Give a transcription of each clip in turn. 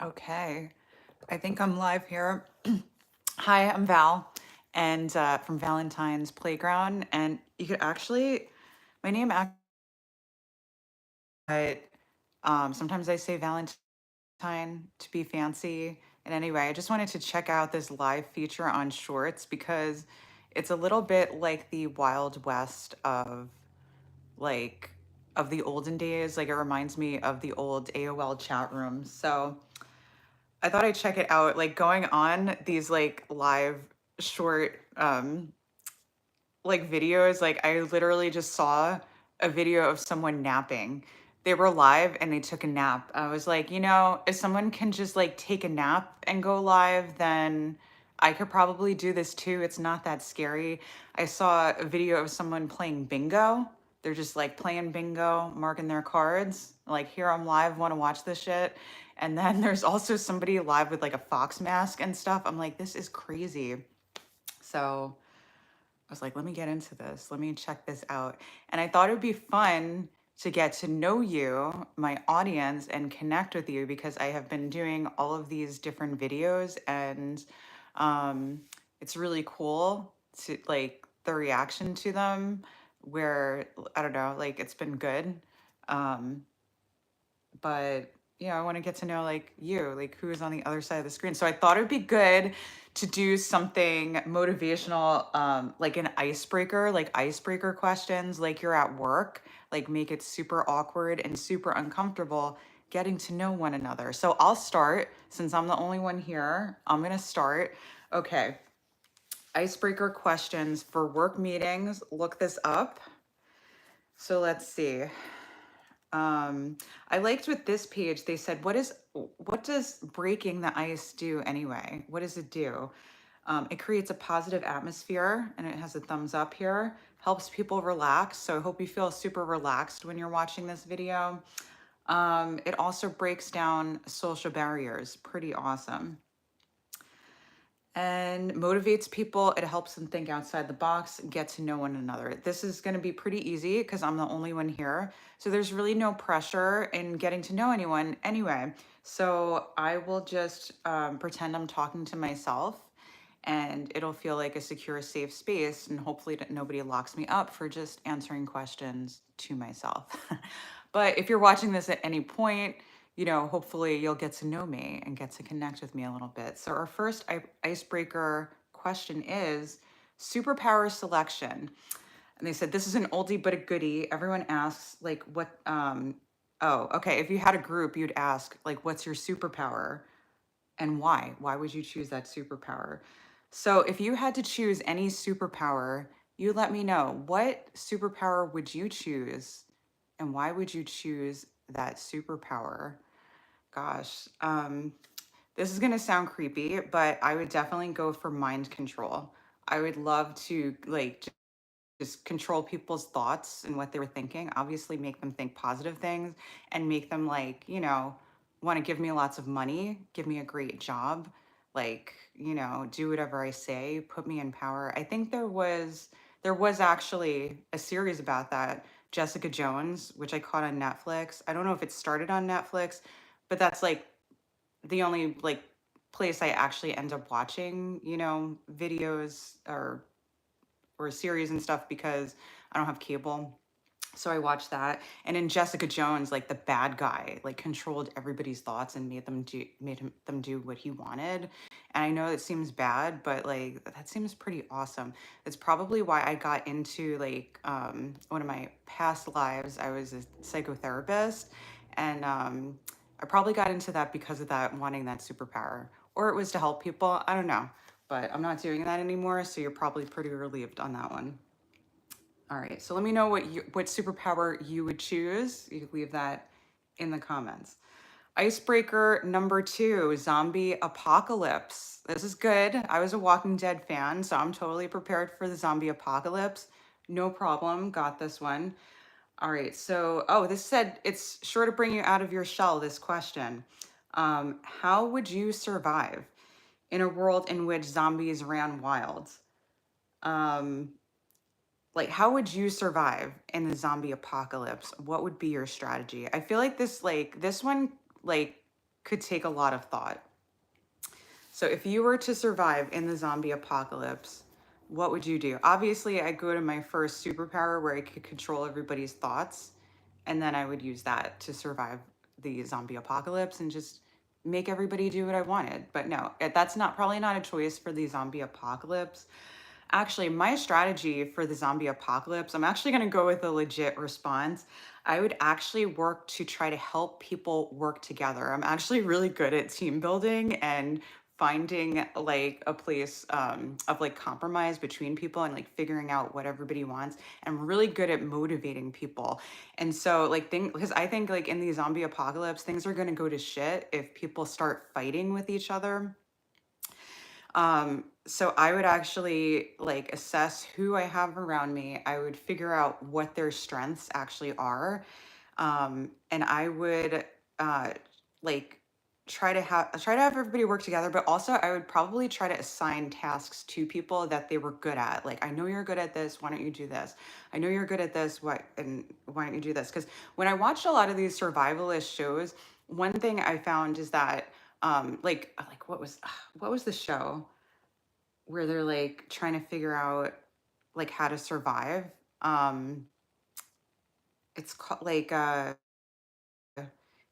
Okay, I think I'm live here. Hi, I'm Val, and from Valentine's Playground. And you could actually, my name, but sometimes I say Valentine to be fancy. And anyway, I just wanted to check out this live feature on Shorts because it's a little bit like the Wild West like of the olden days. Like it reminds me of the old AOL chat rooms. So I thought I'd check it out. Like going on these like live short like videos, like I literally just saw a video of someone napping. They were live and they took a nap. I was like, if someone can just like take a nap and go live, then I could probably do this too. It's not that scary. I saw a video of someone playing bingo. They're just like playing bingo, marking their cards. Like, here I'm live, want to watch this shit. And then there's also somebody live with like a fox mask and stuff. I'm like, this is crazy. So I was like, let me get into this. Let me check this out. And I thought it would be fun to get to know you, my audience, and connect with you because I have been doing all of these different videos and um, it's really cool to like the reaction to them where I don't know, like it's been good. Um, but I want to get to know like you, like who is on the other side of the screen. So I thought it would be good to do something motivational, like an icebreaker, like icebreaker questions, like you're at work, like make it super awkward and super uncomfortable getting to know one another. So I'll start since I'm the only one here. I'm going to start. Okay. Icebreaker questions for work meetings. Look this up. So let's see. I liked with this page, they said, what does breaking the ice do anyway? What does it do? It creates a positive atmosphere and it has a thumbs up here, helps people relax. So I hope you feel super relaxed when you're watching this video. It also breaks down social barriers, pretty awesome, and motivates people. It helps them think outside the box, get to know one another. This is going to be pretty easy because I'm the only one here. So there's really no pressure in getting to know anyone anyway. So I will just pretend I'm talking to myself and it'll feel like a secure, safe space. And hopefully that nobody locks me up for just answering questions to myself. But if you're watching this at any point, hopefully you'll get to know me and get to connect with me a little bit. So, our first icebreaker question is superpower selection. And they said, this is an oldie but a goodie. Everyone asks, like, oh, okay. If you had a group, you'd ask, like, what's your superpower and why? Why would you choose that superpower? So, if you had to choose any superpower, you let me know. What superpower would you choose and why would you choose that superpower? Gosh, this is gonna sound creepy, but I would definitely go for mind control. I would love to like just control people's thoughts and what they were thinking. Obviously, make them think positive things and make them like, want to give me lots of money, give me a great job, like, do whatever I say, put me in power. I think there was actually a series about that, Jessica Jones, which I caught on Netflix. I don't know if it started on Netflix, but that's like the only like place I actually end up watching, videos or series and stuff because I don't have cable. So I watched that. And in Jessica Jones, like the bad guy, like controlled everybody's thoughts and them do what he wanted. And I know it seems bad, but like that seems pretty awesome. That's probably why I got into like one of my past lives. I was a psychotherapist, and I probably got into that because of that, wanting that superpower, or it was to help people. I don't know, but I'm not doing that anymore. So you're probably pretty relieved on that one. All right, so let me know what superpower you would choose. You could leave that in the comments. Icebreaker number 2, zombie apocalypse. This is good. I was a Walking Dead fan, so I'm totally prepared for the zombie apocalypse. No problem, got this one. All right, so, oh, this said it's sure to bring you out of your shell, this question. How would you survive in a world in which zombies ran wild? Um, like how would you survive in the zombie apocalypse? What would be your strategy? I feel like this one like could take a lot of thought. So if you were to survive in the zombie apocalypse, what would you do? Obviously, I go to my first superpower where I could control everybody's thoughts, and then I would use that to survive the zombie apocalypse and just make everybody do what I wanted. But no, that's not probably not a choice for the zombie apocalypse. Actually, my strategy for the zombie apocalypse, I'm actually going to go with a legit response. I would actually work to try to help people work together. I'm actually really good at team building and finding like a place of like compromise between people and like figuring out what everybody wants. I'm really good at motivating people. And so like because I think like in the zombie apocalypse, things are going to go to shit if people start fighting with each other. So I would actually like assess who I have around me. I would figure out what their strengths actually are. And I would uh like try to have everybody work together, but also I would probably try to assign tasks to people that they were good at. Like, I know you're good at this, why don't you do this? I know you're good at this, why don't you do this? Because when I watched a lot of these survivalist shows, one thing I found is that like what was the show where they're like trying to figure out like how to survive? Um it's called like it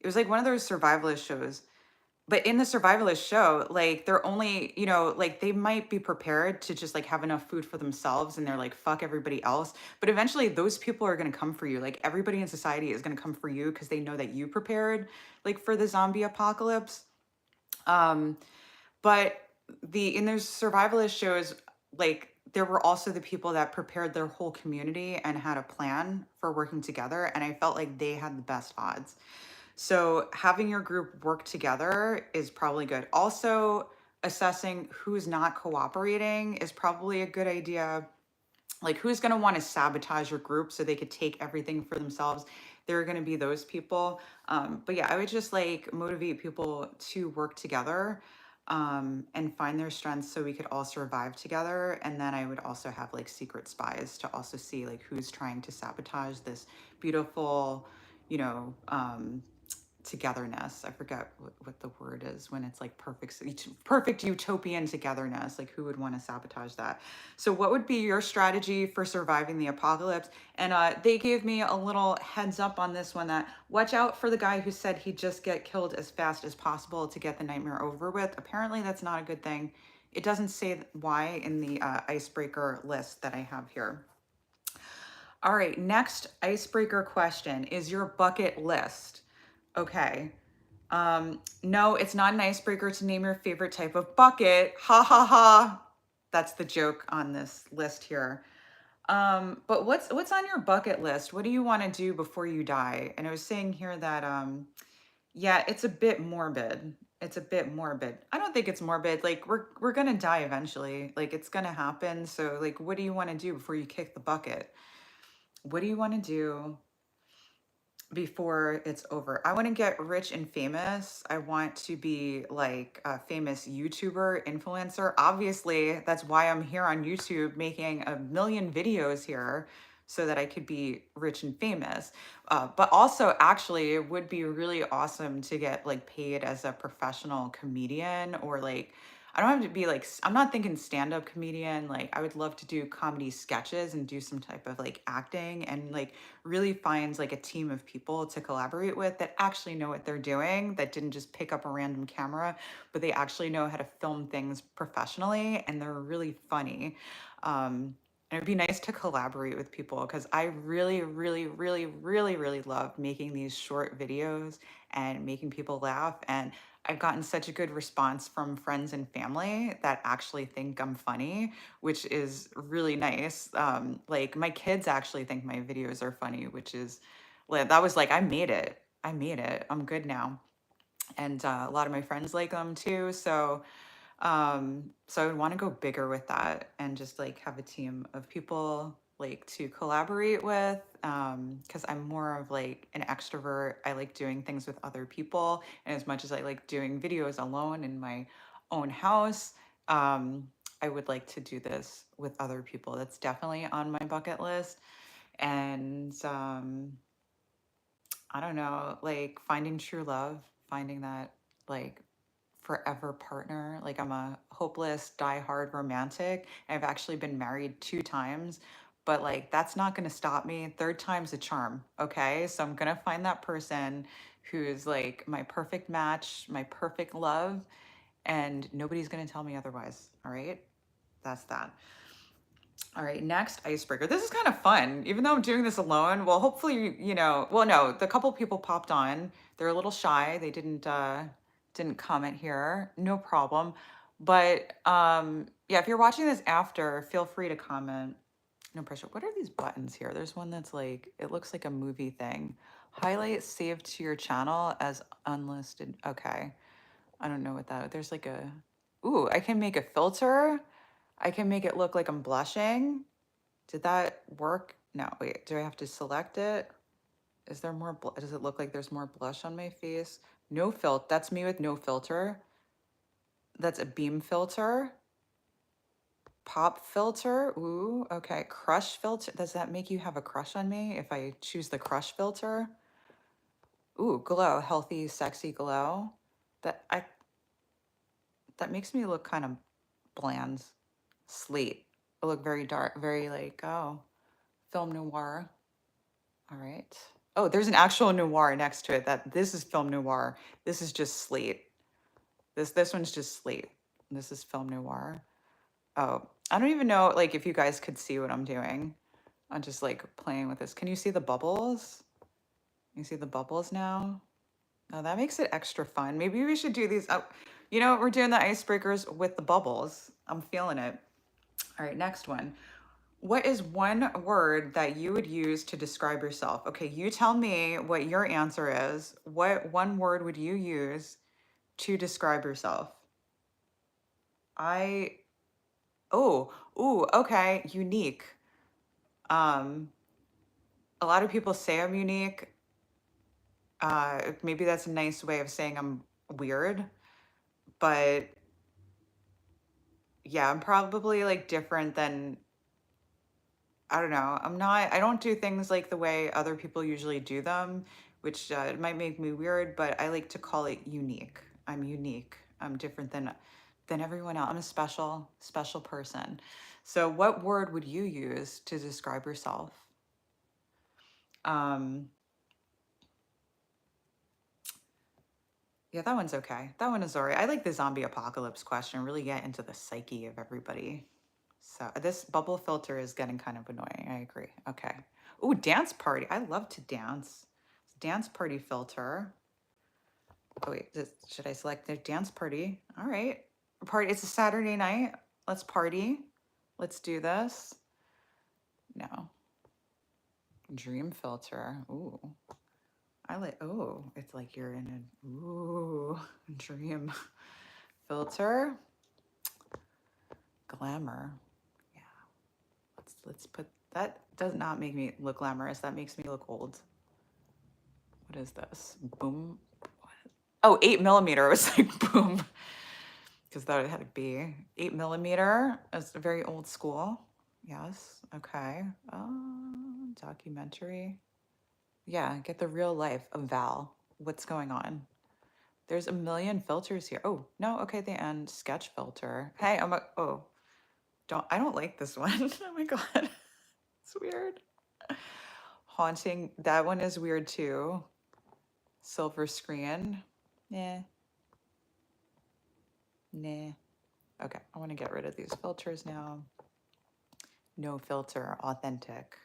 was like one of those survivalist shows. But in the survivalist show, like they're only, like they might be prepared to just like have enough food for themselves and they're like, fuck everybody else. But eventually those people are going to come for you. Like everybody in society is going to come for you because they know that you prepared like for the zombie apocalypse. Um, but in those survivalist shows, like there were also the people that prepared their whole community and had a plan for working together. And I felt like they had the best odds. So having your group work together is probably good. Also, assessing who's not cooperating is probably a good idea. Like who's going to want to sabotage your group so they could take everything for themselves. There are going to be those people. But yeah, I would just like motivate people to work together and find their strengths so we could all survive together. And then I would also have like secret spies to also see like who's trying to sabotage this beautiful, you know, togetherness. I forget what the word is when it's like perfect utopian togetherness. Like who would want to sabotage that? So what would be your strategy for surviving the apocalypse? And they gave me a little heads up on this one that watch out for the guy who said he'd just get killed as fast as possible to get the nightmare over with. Apparently that's not a good thing. It doesn't say why in the icebreaker list that I have here. All right, next icebreaker question is your bucket list. Okay. No, it's not an icebreaker to name your favorite type of bucket. Ha ha ha. That's the joke on this list here. But what's on your bucket list? What do you want to do before you die? And I was saying here that yeah, it's a bit morbid. It's a bit morbid. I don't think it's morbid. Like we're gonna die eventually. Like it's gonna happen. So like what do you want to do before you kick the bucket? What do you want to do before it's over? I want to get rich and famous. I want to be like a famous YouTuber, influencer. Obviously, that's why I'm here on YouTube making a million videos here so that I could be rich and famous. But also, actually, it would be really awesome to get like paid as a professional comedian or like I don't have to be like, I'm not thinking stand up comedian. Like, I would love to do comedy sketches and do some type of like acting and like really finds like a team of people to collaborate with that actually know what they're doing, that didn't just pick up a random camera, but they actually know how to film things professionally and they're really funny. And it'd be nice to collaborate with people because I really, really, really, really, really love making these short videos and making people laugh. And I've gotten such a good response from friends and family that actually think I'm funny, which is really nice. Like my kids actually think my videos are funny, which is like that was like I made it. I made it. I'm good now, and a lot of my friends like them too. So I would want to go bigger with that and just like have a team of people like to collaborate with. Because I'm more of like an extrovert. I like doing things with other people, and as much as I like doing videos alone in my own house, I would like to do this with other people. That's definitely on my bucket list. And I don't know, like finding true love, finding that like forever partner. Like I'm a hopeless, die-hard romantic. I've actually been married 2 times, but like that's not gonna stop me. Third time's a charm, okay? So I'm gonna find that person who's like my perfect match, my perfect love, and nobody's gonna tell me otherwise. All right? That's that. All right, next icebreaker. This is kind of fun, even though I'm doing this alone. Well, hopefully, well, no, the couple people popped on. They're a little shy. They didn't comment here. No problem. But yeah, if you're watching this after, feel free to comment. No pressure. What are these buttons here? There's one that's like, it looks like a movie thing. Highlight saved to your channel as unlisted. Okay. I don't know what that. There's like a, ooh, I can make a filter. I can make it look like I'm blushing. Did that work? No, wait, do I have to select it? Is there more, does it look like there's more blush on my face? No filter, that's me with no filter. That's a beam filter. Pop filter, ooh, okay. Crush filter, does that make you have a crush on me if I choose the crush filter? Ooh, glow, healthy, sexy glow. That I that makes me look kind of bland, slate. I look very dark, very like, oh, film noir. All right. Oh, there's an actual noir next to it. This is film noir. This is just slate. This one's just slate. This is film noir. Oh, I don't even know like if you guys could see what I'm doing. I'm just like playing with this. Can you see the bubbles? You see the bubbles now? Oh, that makes it extra fun. Maybe we should do these. Oh, we're doing the icebreakers with the bubbles. I'm feeling it. All right, next one. What is one word that you would use to describe yourself? Okay, you tell me what your answer is. What one word would you use to describe yourself? I, okay, unique. Um, a lot of people say I'm unique. Maybe that's a nice way of saying I'm weird, but yeah, I'm probably like different than, I don't know. I don't do things like the way other people usually do them, which it might make me weird, but I like to call it unique. I'm unique. I'm different than everyone else. I'm a special person. So what word would you use to describe yourself? Um, yeah, that one's okay. That one is all right. I like the zombie apocalypse question, really get into the psyche of everybody. So this bubble filter is getting kind of annoying. I agree. Okay. Ooh, dance party. I love to dance. Dance party filter. Oh wait, should I select the dance party? All right. Party. It's a Saturday night. Let's party. Let's do this. No. Dream filter. Ooh. It's like you're in a dream filter. Glamour. Yeah. Let's put that does not make me look glamorous. That makes me look old. What is this? Boom. Oh, 8mm. I was like, boom. Because that had to be 8mm. It's very old school. Yes. Okay. Documentary. Yeah, get the real life of Val. What's going on? There's a million filters here. Oh, no. Okay, the end. Sketch filter. Hey, I don't like this one. Oh my God. It's weird. Haunting. That one is weird too. Silver screen. Nah. Nah. Okay, I want to get rid of these filters now. No filter, authentic.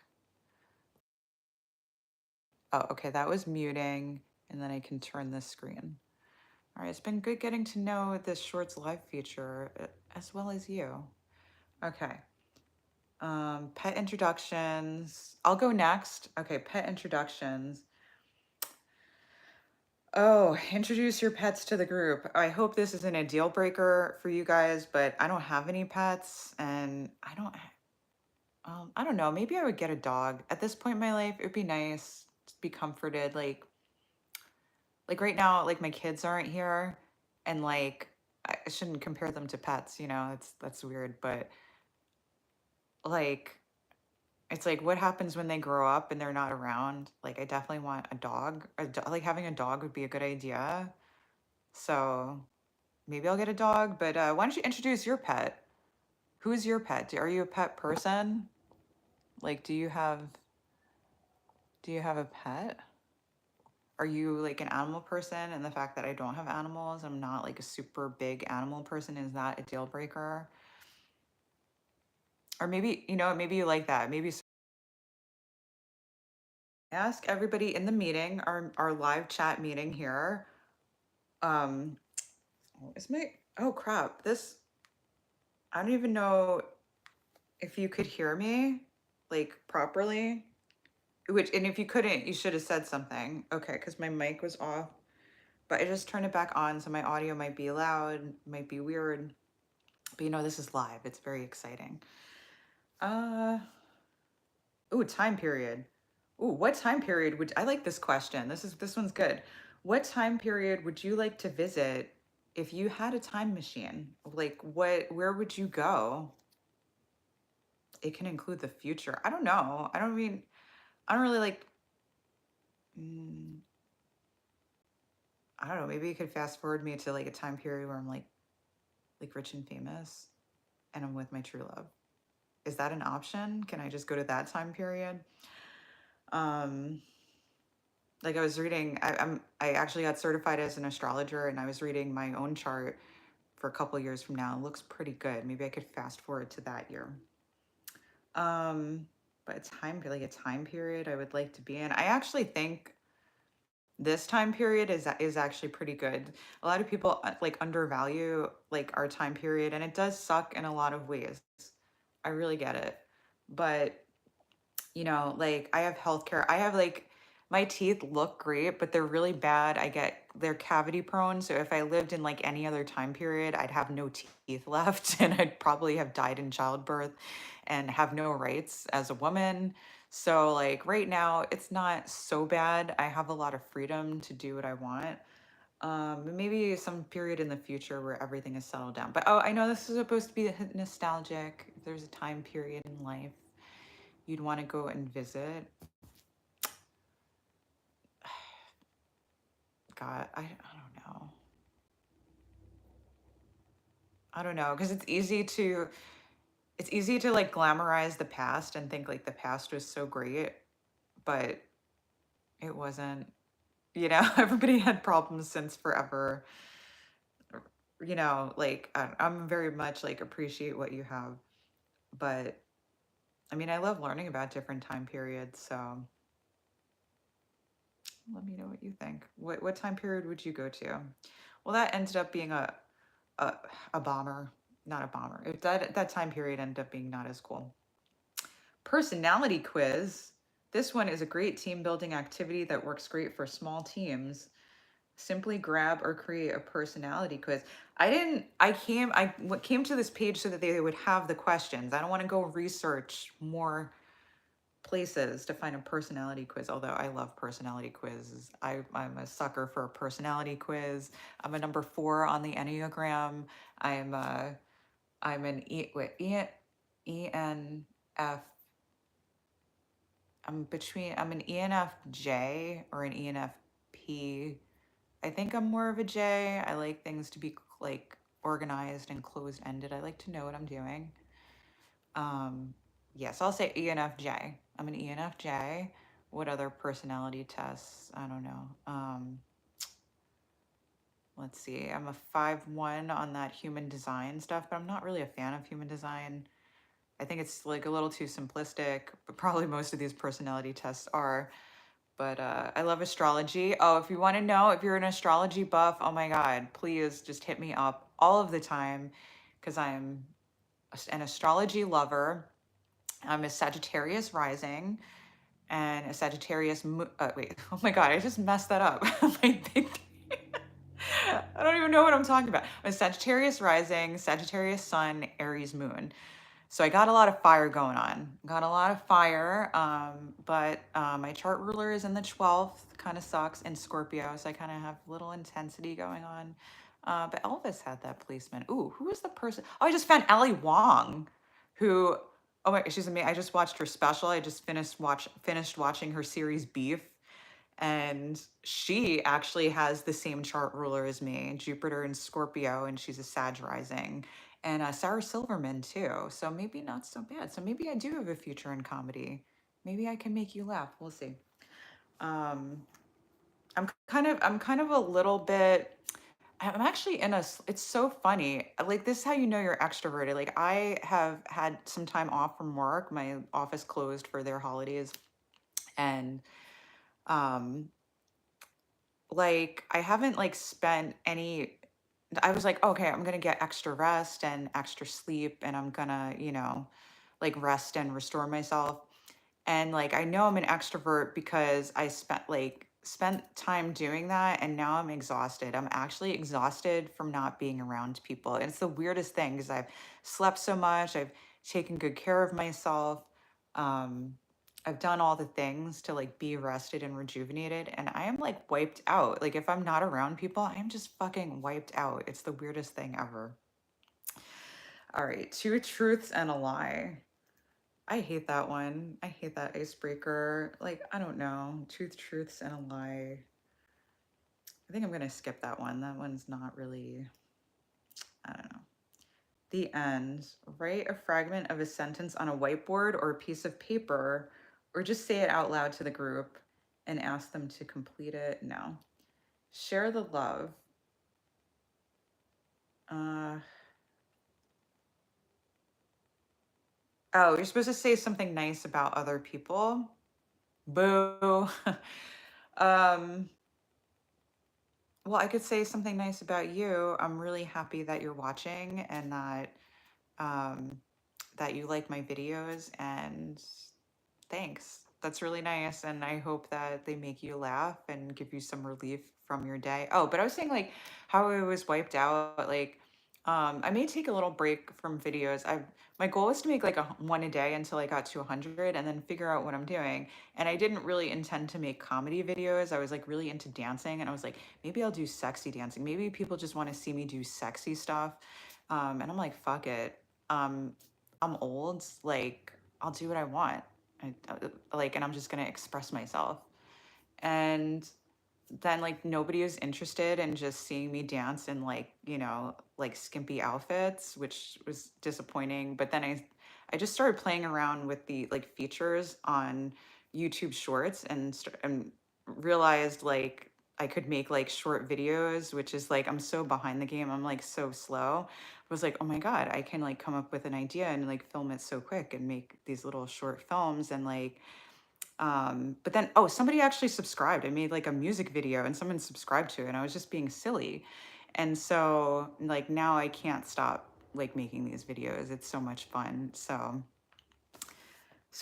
Oh, okay, that was muting, and then I can turn this screen. All right, it's been good getting to know this Shorts Live feature as well as you. Okay. Pet introductions. I'll go next. Okay, pet introductions. Oh, introduce your pets to the group. I hope this isn't a deal breaker for you guys, but I don't have any pets and I don't know, maybe I would get a dog. At this point in my life, it'd be nice to be comforted. Like right now, like my kids aren't here and like I shouldn't compare them to pets, that's weird, but like it's like what happens when they grow up and they're not around? Like I definitely want a dog. Like having a dog would be a good idea. So maybe I'll get a dog, but why don't you introduce your pet? Who's your pet? Are you a pet person? Like, do you have a pet? Are you like an animal person? And the fact that I don't have animals, I'm not like a super big animal person, is that a deal breaker? Or maybe, maybe you like that. Maybe ask everybody in the meeting, our live chat meeting here. Um, is my, oh crap, this, I don't even know if you could hear me like properly. Which, and if you couldn't, you should have said something. Okay, because my mic was off. But I just turned it back on, so my audio might be loud, might be weird. But this is live. It's very exciting. Uh, ooh, time period. Ooh, what time period would I like this question? This one's good. What time period would you like to visit if you had a time machine? Like where would you go? It can include the future. I don't know. I don't really like mm, I don't know, maybe you could fast forward me to like a time period where I'm like rich and famous and I'm with my true love. Is that an option? Can I just go to that time period? Um, like I was reading, I actually got certified as an astrologer, and I was reading my own chart for a couple years from now. It looks pretty good. Maybe I could fast forward to that year. Um, but like a time period I would like to be in. I actually think this time period is actually pretty good. A lot of people like undervalue like our time period, and it does suck in a lot of ways. I really get it. But like I have healthcare. I have like my teeth look great, but they're really bad. They're cavity prone. So if I lived in like any other time period, I'd have no teeth left and I'd probably have died in childbirth and have no rights as a woman. So like right now, it's not so bad. I have a lot of freedom to do what I want. Maybe some period in the future where everything is settled down. But oh, I know this is supposed to be nostalgic. If there's a time period in life you'd want to go and visit. God, I don't know. I don't know because it's easy to like glamorize the past and think like the past was so great, but it wasn't. Everybody had problems since forever. Like I'm very much like appreciate what you have, but I mean, I love learning about different time periods. So let me know what you think. What time period would you go to? Well, that ended up being a, a bomber, not a bomber. That time period ended up being not as cool. Personality quiz. This one is a great team building activity that works great for small teams. Simply grab or create a personality quiz. I came to this page so that they would have the questions. I don't want to go research more places to find a personality quiz, although I love personality quizzes. I'm a sucker for a personality quiz. I'm a number 4 on the Enneagram. I'm a I'm an ENF. I'm an ENFJ or an ENFP. I think I'm more of a J. I like things to be like organized and closed ended. I like to know what I'm doing. Um, yes, I'll say ENFJ. I'm an ENFJ. What other personality tests? I don't know. Let's see. I'm a 5-1 on that human design stuff, but I'm not really a fan of human design. I think it's like a little too simplistic, but probably most of these personality tests are. But I love astrology. Oh, if you want to know if you're an astrology buff, oh my God, please just hit me up all of the time because I'm an astrology lover. I'm a Sagittarius rising and a Sagittarius. Wait, oh my God, I just messed that up. I don't even know what I'm talking about. I'm a Sagittarius rising, Sagittarius sun, Aries moon. So I got a lot of fire going on. Got a lot of fire, but my chart ruler is in the 12th. Kind of sucks in Scorpio, so I kind of have little intensity going on. But Elvis had that placement. Ooh, who is the person? Oh, I just found Ali Wong, who. Oh my, she's amazing. I just watched her special. I just finished watching her series Beef, And she actually has the same chart ruler as me, Jupiter and Scorpio, and she's a Sag rising. And Sarah Silverman too. So maybe not so bad. So maybe I do have a future in comedy. Maybe I can make you laugh. We'll see. Um, I'm kind of a little bit. I'm actually in a. It's so funny. Like this, is how you know you're extroverted. Like I have had some time off from work. My office closed for their holidays, and um, like I haven't like spent any. I was like, okay, I'm gonna get extra rest and extra sleep, and I'm gonna, like rest and restore myself. And like I know I'm an extrovert because I spent time doing that and now I'm exhausted. I'm actually exhausted from not being around people. And it's the weirdest thing because I've slept so much, I've taken good care of myself. Um I've done all the things to like be rested and rejuvenated and I am like wiped out. Like if I'm not around people, I'm just fucking wiped out. It's the weirdest thing ever. All right, two truths and a lie. I hate that one. I hate that icebreaker. Like, I don't know. Truths, and a lie. I think I'm going to skip that one. That one's not really, I don't know. The end. Write a fragment of a sentence on a whiteboard or a piece of paper, or just say it out loud to the group and ask them to complete it. No. Share the love. Uh, oh, you're supposed to say something nice about other people. Boo. um, Well, I could say something nice about you. I'm really happy that you're watching and um, that you like my videos and thanks. That's really nice. And I hope that they make you laugh and give you some relief from your day. Oh, but I was saying like how I was wiped out. Like, I may take a little break from videos. My goal was to make like one a day until I got to 100 and then figure out what I'm doing. And I didn't really intend to make comedy videos. I was like really into dancing and I was like, maybe I'll do sexy dancing. Maybe people just want to see me do sexy stuff. And I'm like, fuck it. Um, I'm old. Like, I'll do what I want. Like, and I'm just gonna express myself. And then like nobody was interested in just seeing me dance in like, like skimpy outfits, which was disappointing. But then I just started playing around with the like features on YouTube Shorts and realized like I could make like short videos, which is like I'm so behind the game. I'm like so slow. I was like, oh my God, I can like come up with an idea and like film it so quick and make these little short films and like but then, oh, somebody actually subscribed. I made like a music video and someone subscribed to it and I was just being silly. And so like now I can't stop like making these videos. It's so much fun. So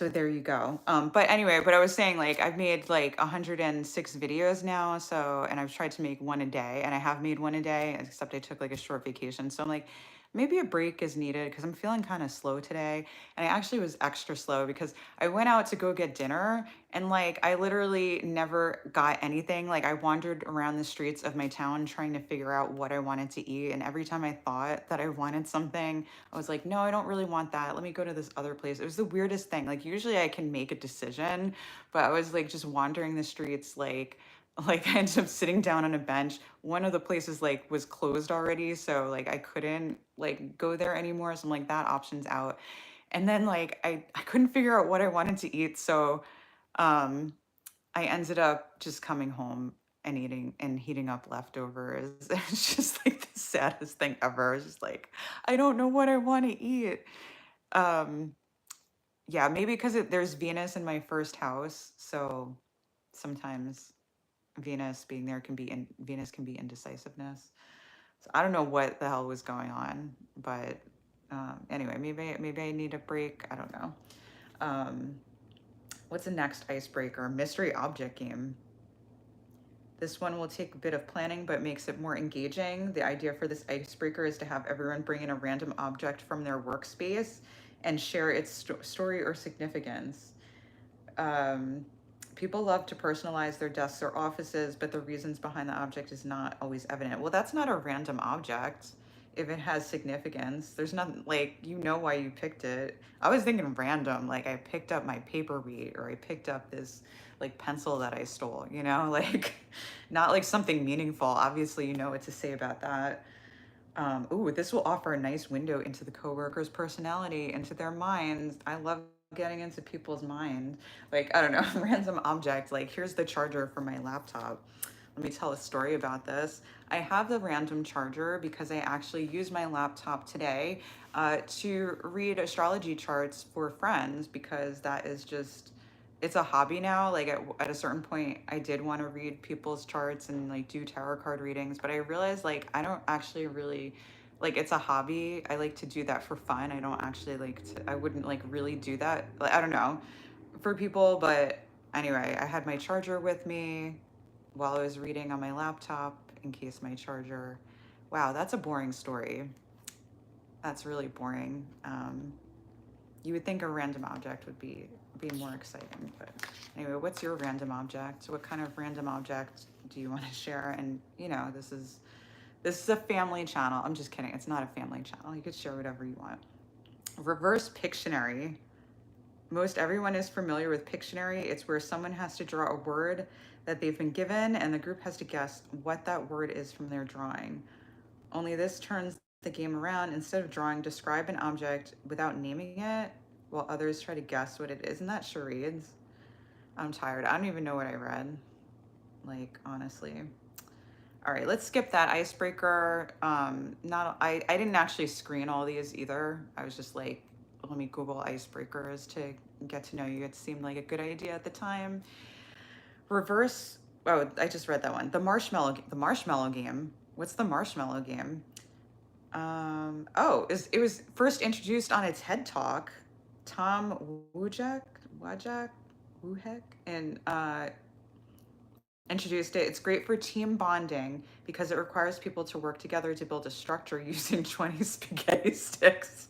there you go. But anyway, but I was saying like I've made like 106 videos now. So, and I've tried to make one a day and I have made one a day, except I took like a short vacation. So I'm like, maybe a break is needed because I'm feeling kind of slow today. And I actually was extra slow because I went out to go get dinner and like I literally never got anything. Like I wandered around the streets of my town trying to figure out what I wanted to eat. And every time I thought that I wanted something, I was like, no, I don't really want that. Let me go to this other place. It was the weirdest thing. Like usually I can make a decision, but I was like just wandering the streets like I ended up sitting down on a bench. One of the places like was closed already, so like I couldn't like go there anymore. So I'm like that option's out. And then like I couldn't figure out what I wanted to eat, so um I ended up just coming home and eating and heating up leftovers. It's just like the saddest thing ever. It's just like, I don't know what I want to eat. Um, yeah, maybe because there's Venus in my first house, so sometimes Venus being there can be Venus can be indecisiveness. So I don't know what the hell was going on, but anyway, maybe I need a break. I don't know. Um, what's the next icebreaker? Mystery object game. This one will take a bit of planning, but makes it more engaging. The idea for this icebreaker is to have everyone bring in a random object from their workspace and share its story or significance. Um, People love to personalize their desks or offices, but the reasons behind the object is not always evident. Well, that's not a random object if it has significance. There's nothing like why you picked it. I was thinking random, like I picked up my paperweight or I picked up this like pencil that I stole, you know, like not like something meaningful. Obviously, you know what to say about that. Ooh, this will offer a nice window into the coworker's personality, into their minds. I love getting into people's minds. Like, I don't know, random object. Like, here's the charger for my laptop. Let me tell a story about this. I have the random charger because I actually used my laptop today to read astrology charts for friends because that is just, it's a hobby now. Like at a certain point, I did want to read people's charts and like do tarot card readings, but I realized like I don't actually really like it's a hobby. I like to do that for fun. I don't actually like to, I wouldn't like really do that. Like, I don't know for people, but anyway, I had my charger with me while I was reading on my laptop in case my charger. Wow, that's a boring story. That's really boring. You would think a random object would be more exciting, but anyway, what's your random object? What kind of random object do you want to share? And you know, this is a family channel. I'm just kidding. It's not a family channel. You could share whatever you want. Reverse Pictionary. Most everyone is familiar with Pictionary. It's where someone has to draw a word that they've been given, and the group has to guess what that word is from their drawing. Only this turns the game around. Instead of drawing, describe an object without naming it, while others try to guess what it is. Isn't that charades? I'm tired. I don't even know what I read. Like, honestly. All right, let's skip that icebreaker. Not I didn't actually screen all these either. I was just like, let me Google icebreakers to get to know you. It seemed like a good idea at the time. Reverse. Oh, I just read that one. The marshmallow game. What's the marshmallow game? It was first introduced on its head talk. Tom Wojak, Wuhek, and introduced it. It's great for team bonding because it requires people to work together to build a structure using 20 spaghetti sticks,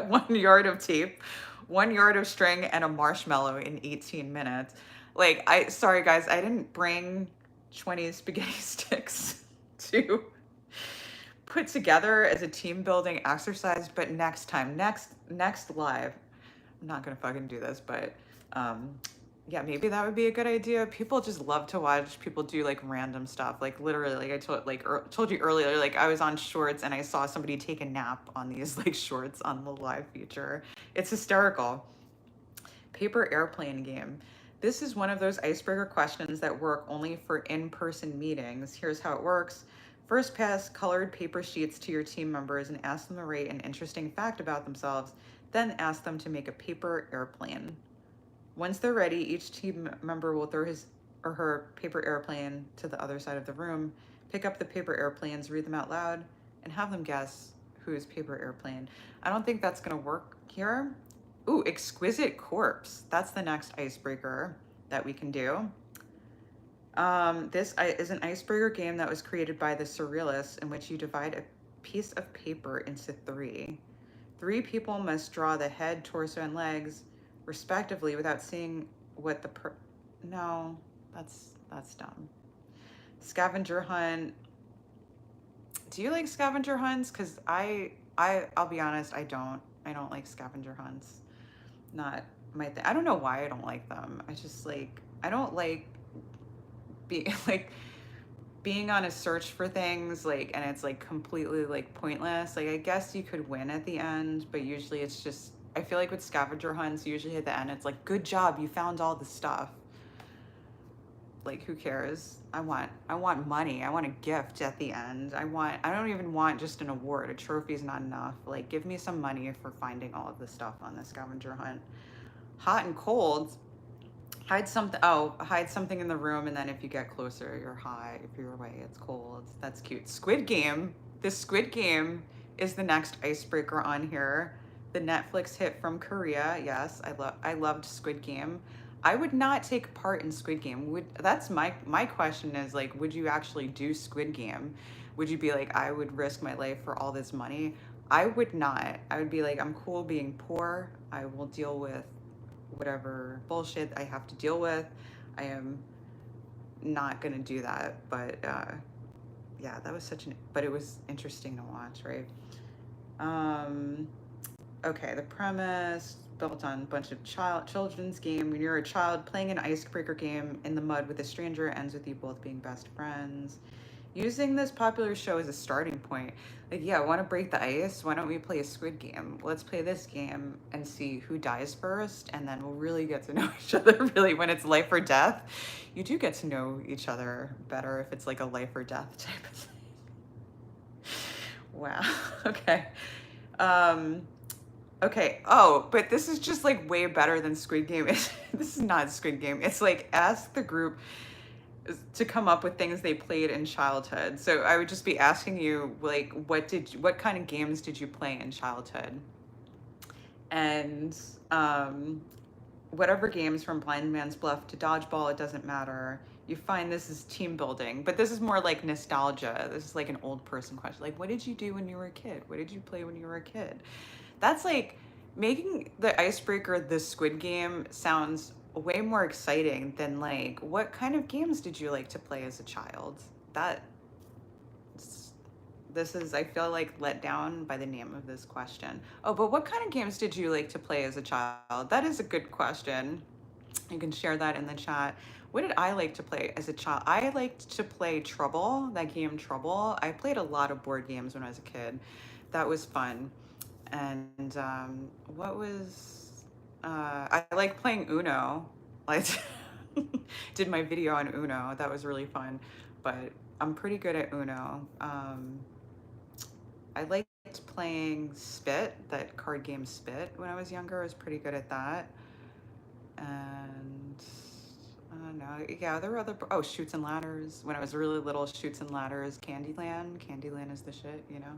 1 yard of tape, 1 yard of string, and a marshmallow in 18 minutes. Like, sorry guys, I didn't bring 20 spaghetti sticks to put together as a team building exercise, but next time, next live, I'm not gonna fucking do this, but um, yeah, maybe that would be a good idea. People just love to watch people do like random stuff. Like literally, like I told you earlier, like I was on Shorts and I saw somebody take a nap on these like shorts on the live feature. It's hysterical. Paper airplane game. This is one of those icebreaker questions that work only for in-person meetings. Here's how it works. First, pass colored paper sheets to your team members and ask them to rate an interesting fact about themselves. Then ask them to make a paper airplane. Once they're ready, each team member will throw his or her paper airplane to the other side of the room, pick up the paper airplanes, read them out loud, and have them guess whose paper airplane. I don't think that's gonna work here. Ooh, exquisite corpse. That's the next icebreaker that we can do. This is an icebreaker game that was created by the Surrealists in which you divide a piece of paper into three. Three people must draw the head, torso, and legs respectively without seeing what no, that's dumb. Scavenger hunt. Do you like scavenger hunts? Because I'll be honest, I don't like scavenger hunts. Not my thing. I don't know why I don't like them. I just like I don't like being like being on a search for things like and it's like completely like pointless. Like I guess you could win at the end, but usually it's just I feel like with scavenger hunts, usually at the end it's like good job, you found all the stuff. Like who cares? I want money. I want a gift at the end. I don't even want just an award. A trophy is not enough. Like give me some money for finding all of the stuff on the scavenger hunt. Hot and cold. Hide something in the room, and then if you get closer, you're hot. If you're away, it's cold. That's cute. Squid Game. This Squid Game is the next icebreaker on here. The Netflix hit from Korea. Yes, I loved Squid Game. I would not take part in Squid Game. That's my question is like, would you actually do Squid Game? Would you be like, I would risk my life for all this money? I would not. I would be like, I'm cool being poor. I will deal with whatever bullshit I have to deal with. I am not gonna do that. But yeah, that was but it was interesting to watch, right? Okay, the premise, built on a bunch of children's game. When you're a child, playing an icebreaker game in the mud with a stranger ends with you both being best friends. Using this popular show as a starting point. Like, yeah, want to break the ice? Why don't we play a Squid Game? Let's play this game and see who dies first, and then we'll really get to know each other. Really, when it's life or death, you do get to know each other better if it's like a life or death type of thing. Wow. Okay. Um, okay. Oh, but this is just like way better than Squid Game. This is not Squid Game. It's like ask the group to come up with things they played in childhood. So I would just be asking you like what kind of games did you play in childhood? And whatever games from Blind Man's Bluff to Dodgeball, it doesn't matter. You find this is team building, but this is more like nostalgia. This is like an old person question. Like, what did you do when you were a kid? What did you play when you were a kid? That's like making the icebreaker the Squid Game sounds way more exciting than like, what kind of games did you like to play as a child? That this is, I feel like, let down by the name of this question. Oh, but what kind of games did you like to play as a child? That is a good question. You can share that in the chat. What did I like to play as a child? I liked to play Trouble, that game Trouble. I played a lot of board games when I was a kid. That was fun. And what was, I like playing Uno. I did my video on Uno. That was really fun. But I'm pretty good at Uno. I liked playing Spit, that card game Spit, when I was younger. I was pretty good at that. And I don't know. Yeah, there were other. Oh, Shoots and Ladders. When I was really little, Shoots and Ladders, Candyland. Candyland is the shit, you know?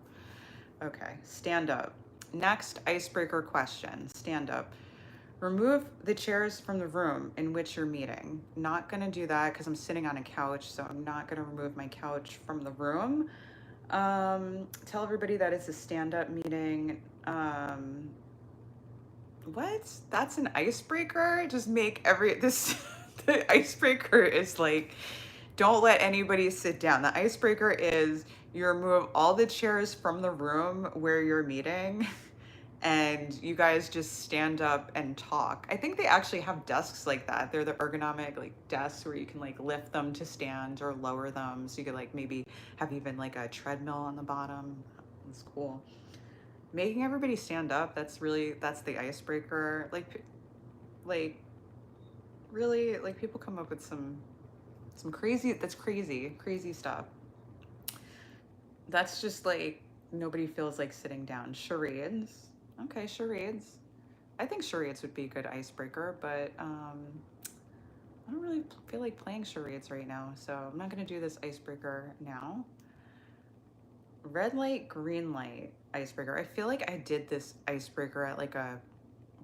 Okay, stand up. Next icebreaker question. Stand up. Remove the chairs from the room in which you're meeting. Not gonna do that because I'm sitting on a couch, so I'm not gonna remove my couch from the room. Tell everybody that it's a stand-up meeting. What? That's an icebreaker? Just make this, the icebreaker is like, don't let anybody sit down. The icebreaker is you remove all the chairs from the room where you're meeting and you guys just stand up and talk. I think they actually have desks like that. They're the ergonomic like desks where you can like lift them to stand or lower them. So you could like maybe have even like a treadmill on the bottom. That's cool. Making everybody stand up, that's the icebreaker. Like really, like people come up with some crazy stuff. That's just like nobody feels like sitting down. Charades. Okay, charades. I think charades would be a good icebreaker, but I don't really feel like playing charades right now, so I'm not gonna do this icebreaker now. Red light, green light icebreaker. I feel like I did this icebreaker at like a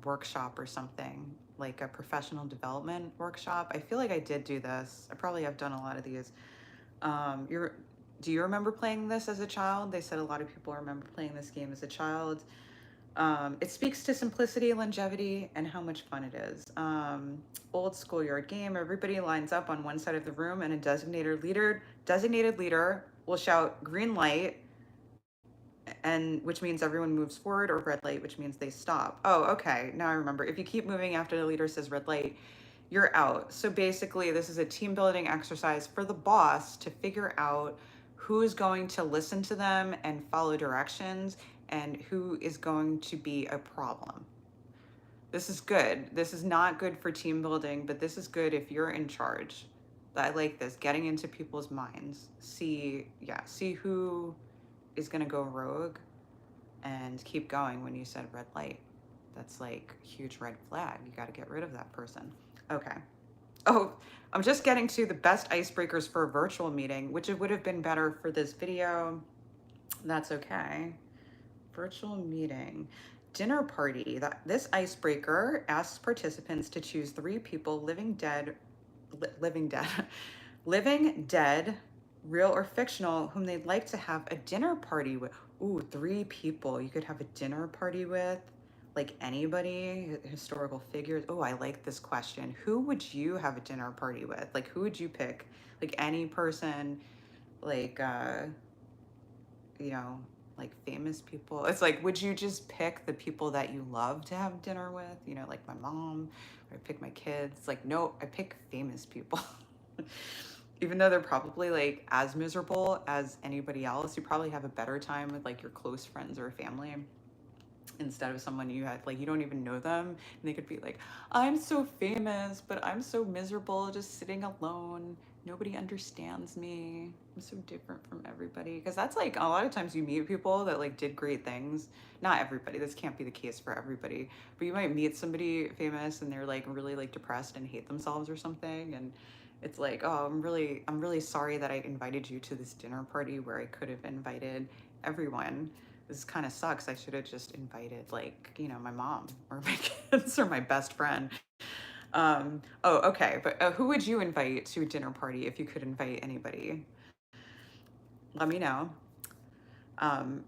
workshop or something, like a professional development workshop. I feel like I did do this. I probably have done a lot of these. Do you remember playing this as a child? They said a lot of people remember playing this game as a child. It speaks to simplicity, longevity, and how much fun it is. Old schoolyard game. Everybody lines up on one side of the room, and a designated leader will shout green light, and which means everyone moves forward, or red light, which means they stop. Oh, okay. Now I remember. If you keep moving after the leader says red light, you're out. So basically, this is a team building exercise for the boss to figure out who's going to listen to them and follow directions and who is going to be a problem. This is good. This is not good for team building, but this is good if you're in charge. I like this, getting into people's minds. See who is gonna go rogue and keep going when you said red light. That's like a huge red flag. You got to get rid of that person. Okay. Oh, I'm just getting to the best icebreakers for a virtual meeting, which it would have been better for this video. That's okay. Virtual meeting. Dinner party. This icebreaker asks participants to choose 3 people living dead, living dead, real or fictional, whom they'd like to have a dinner party with. Ooh, 3 people you could have a dinner party with. Like anybody, historical figures. Oh, I like this question. Who would you have a dinner party with? Like, who would you pick? Like any person, like, like famous people. It's like, would you just pick the people that you love to have dinner with? You know, like my mom, or I pick my kids. Like, no, I pick famous people. Even though they're probably like as miserable as anybody else, you probably have a better time with like your close friends or family instead of someone you had like you don't even know them, and they could be like, I'm so famous but I'm so miserable just sitting alone, nobody understands me, I'm so different from everybody. Because that's like a lot of times you meet people that like did great things. Not everybody, this can't be the case for everybody, but you might meet somebody famous and they're like really like depressed and hate themselves or something, and it's like, oh, I'm really sorry that I invited you to this dinner party where I could have invited everyone. This kind of sucks. I should have just invited like, you know, my mom or my kids or my best friend. Oh, okay. But who would you invite to a dinner party if you could invite anybody? Let me know.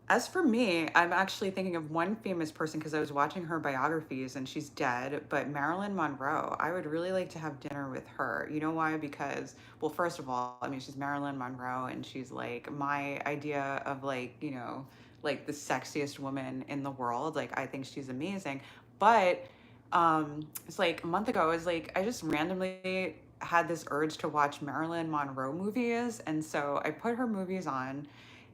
As for me, I'm actually thinking of one famous person because I was watching her biographies and she's dead, but Marilyn Monroe. I would really like to have dinner with her. You know why? Because, well, first of all, I mean, she's Marilyn Monroe and she's like my idea of like, you know, like the sexiest woman in the world. Like, I think she's amazing. But it's like a month ago, I was like, I just randomly had this urge to watch Marilyn Monroe movies. And so I put her movies on,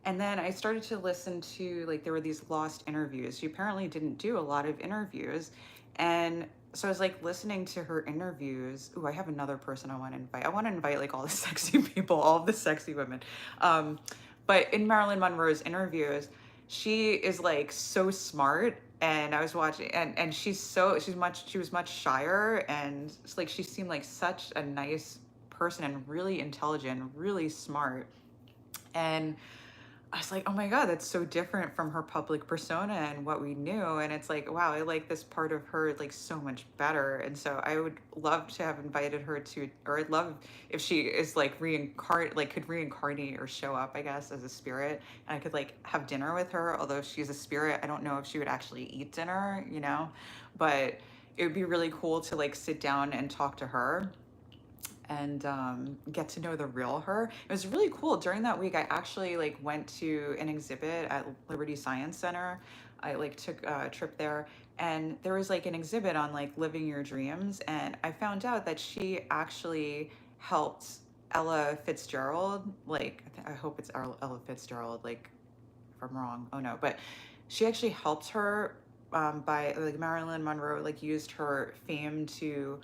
and then I started to listen to like there were these lost interviews. She apparently didn't do a lot of interviews. And so I was like listening to her interviews. Ooh, I have another person I want to invite. I want to invite like all the sexy people, all of the sexy women. Um, but in Marilyn Monroe's interviews, she is like so smart. And I was watching, and she was much shyer, and it's like she seemed like such a nice person and really intelligent, really smart. And I was like, oh my God, that's so different from her public persona and what we knew. And it's like, wow, I like this part of her like so much better. And so I would love to have invited her to, or I'd love if she is like could reincarnate or show up, I guess, as a spirit. And I could like have dinner with her. Although she's a spirit, I don't know if she would actually eat dinner, you know, but it would be really cool to like sit down and talk to her and get to know the real her. It was really cool. During that week, I actually like went to an exhibit at Liberty Science Center. I like took a trip there, and there was like an exhibit on like living your dreams, and I found out that she actually helped Ella Fitzgerald. Like I hope it's Ella Fitzgerald. Like if I'm wrong, oh no, but she actually helped her by like Marilyn Monroe like used her fame to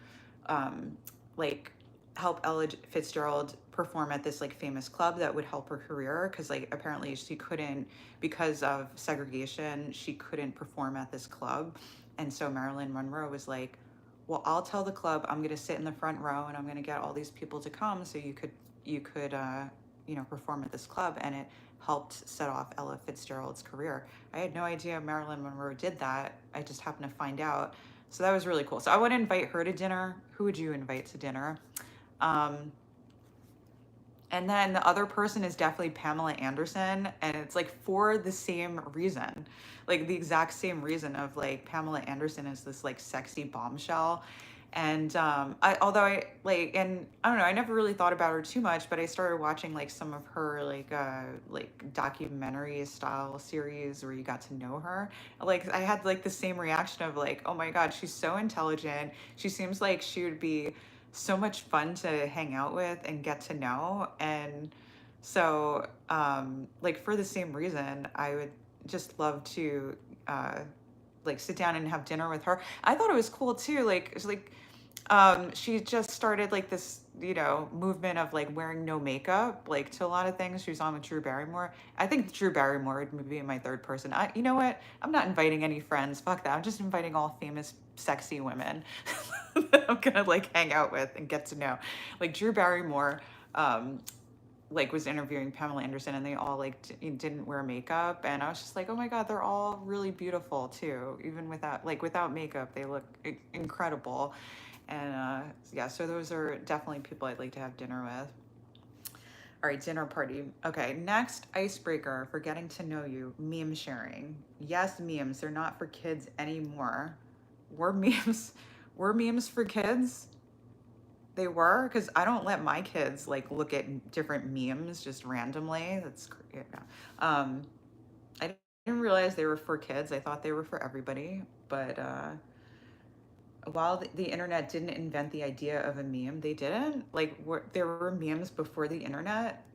um, like help Ella Fitzgerald perform at this like famous club that would help her career, because like apparently she couldn't, because of segregation, she couldn't perform at this club. And so Marilyn Monroe was like, well, I'll tell the club I'm going to sit in the front row and I'm going to get all these people to come so you could you know, perform at this club. And it helped set off Ella Fitzgerald's career. I had no idea Marilyn Monroe did that. I just happened to find out. So that was really cool. So I want to invite her to dinner. Who would you invite to dinner? Um, and then the other person is definitely Pamela Anderson. And it's like for the same reason, like the exact same reason of like Pamela Anderson is this like sexy bombshell. And although I like, and I don't know, I never really thought about her too much, but I started watching like some of her like documentary style series where you got to know her. Like I had like the same reaction of like, oh my God, she's so intelligent. She seems like she would be so much fun to hang out with and get to know. And so, like for the same reason, I would just love to uh, like sit down and have dinner with her. I thought it was cool too. Like, it's like she just started like this, you know, movement of like wearing no makeup, like to a lot of things. She was on with Drew Barrymore. I think Drew Barrymore would be my third person. You know what? I'm not inviting any friends. Fuck that. I'm just inviting all famous, sexy women that I'm gonna like hang out with and get to know. Like Drew Barrymore, um, like was interviewing Pamela Anderson, and they all like didn't wear makeup, and I was just like, oh my God, they're all really beautiful too, even without makeup, they look incredible. And yeah, so those are definitely people I'd like to have dinner with. All right, dinner party. Okay, next icebreaker for getting to know you, meme sharing. Yes, memes, they're not for kids anymore. Were memes, were memes for kids? They were, because I don't let my kids like look at different memes just randomly. Yeah. I didn't realize they were for kids. I thought they were for everybody. But while the internet didn't invent the idea of a meme, they didn't. Like, there were memes before the internet.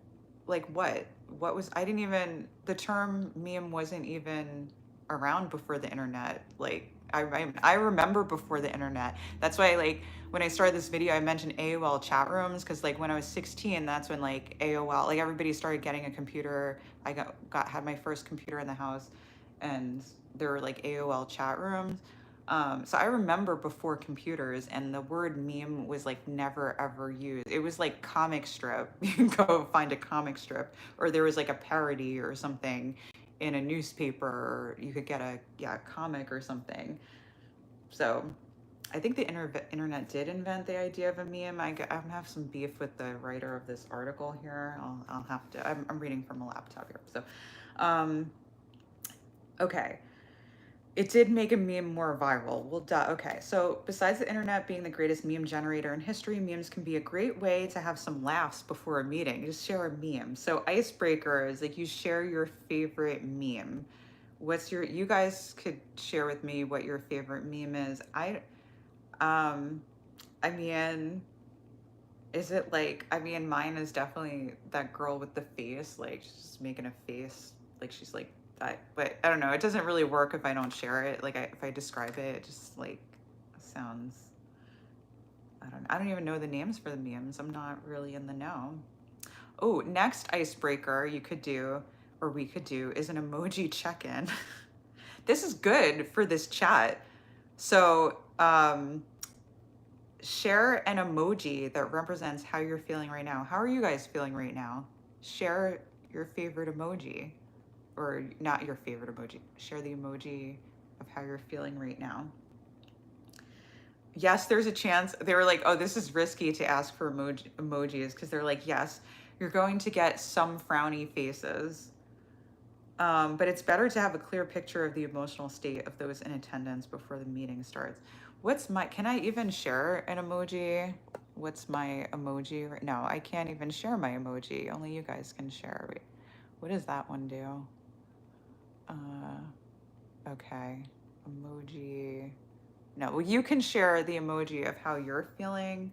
Like what? What was, I didn't even, the term meme wasn't even around before the internet. Like I remember before the internet. That's why, like, when I started this video, I mentioned AOL chat rooms because, like, when I was 16, that's when, like, AOL, like, everybody started getting a computer. I had my first computer in the house, and there were, like, AOL chat rooms. So I remember before computers, and the word meme was, like, never ever used. It was like comic strip. You can go find a comic strip, or there was like a parody or something in a newspaper, or you could get a, yeah, comic or something. So I think the internet did invent the idea of a meme. I have some beef with the writer of this article here. I'll have to, I'm reading from a laptop here. So, okay. It did make a meme more viral. Well, duh. Okay, so besides the internet being the greatest meme generator in history, memes can be a great way to have some laughs before a meeting. Just share a meme. So icebreakers, like, you share your favorite meme. You guys could share with me what your favorite meme is. Um, I mean, is it like, I mean, mine is definitely that girl with the face, like, she's just making a face, like she's like that. But I don't know, it doesn't really work if I don't share it. Like, if I describe it, it just like sounds, I don't even know the names for the memes. I'm not really in the know. Oh, next icebreaker you could do, or we could do, is an emoji check-in. This is good for this chat. So, share an emoji that represents how you're feeling right now. How are you guys feeling right now? Share your favorite emoji, or not your favorite emoji. Share the emoji of how you're feeling right now. Yes, there's a chance. They were like, oh, this is risky to ask for emojis, because they're like, yes, you're going to get some frowny faces. But it's better to have a clear picture of the emotional state of those in attendance before the meeting starts. Can I even share an emoji? What's my emoji? No, I can't even share my emoji. Only you guys can share. Wait, what does that one do? Okay, emoji. No, well, you can share the emoji of how you're feeling.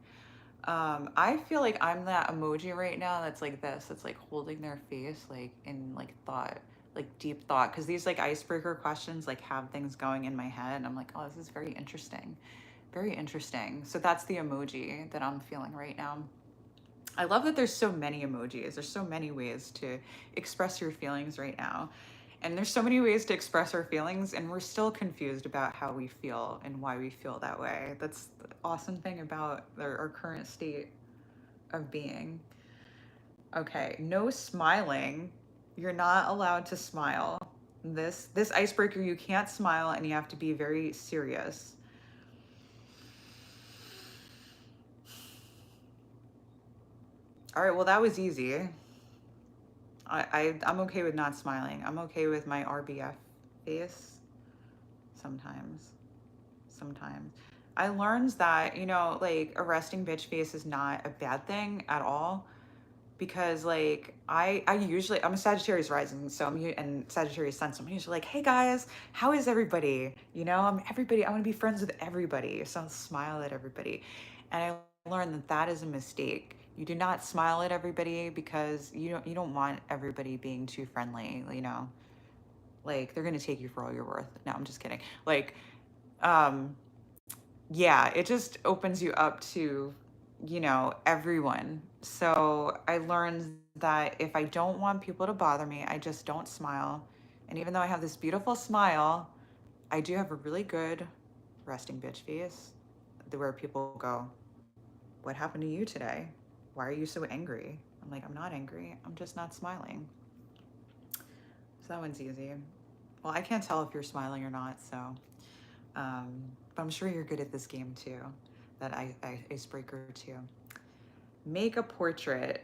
I feel like I'm that emoji right now that's like this. It's like holding their face, like in like thought, like deep thought. Because these like icebreaker questions like have things going in my head. And I'm like, oh, this is very interesting. Very interesting. So that's the emoji that I'm feeling right now. I love that there's so many emojis. There's so many ways to express your feelings right now. And there's so many ways to express our feelings, and we're still confused about how we feel and why we feel that way. That's the awesome thing about our current state of being. Okay, no smiling. You're not allowed to smile. This icebreaker, you can't smile, and you have to be very serious. All right, well, that was easy. I'm okay with not smiling. I'm okay with my RBF face sometimes. Sometimes. I learned that, like, a resting bitch face is not a bad thing at all, because, like, I usually, I'm a Sagittarius rising, so and Sagittarius sun, so I'm usually like, hey guys, how is everybody? I'm everybody. I want to be friends with everybody, so I'll smile at everybody. And I learned that that is a mistake. You do not smile at everybody, because you don't want everybody being too friendly, like, they're gonna take you for all you're worth. No, I'm just kidding. Like, um yeah, it just opens you up to, everyone. So I learned that if I don't want people to bother me, I just don't smile. And even though I have this beautiful smile, I do have a really good resting bitch face, where people go, what happened to you today? Why are you so angry? I'm like, I'm not angry. I'm just not smiling. So that one's easy. Well, I can't tell if you're smiling or not, so, but I'm sure you're good at this game too, that icebreaker too. Make a portrait.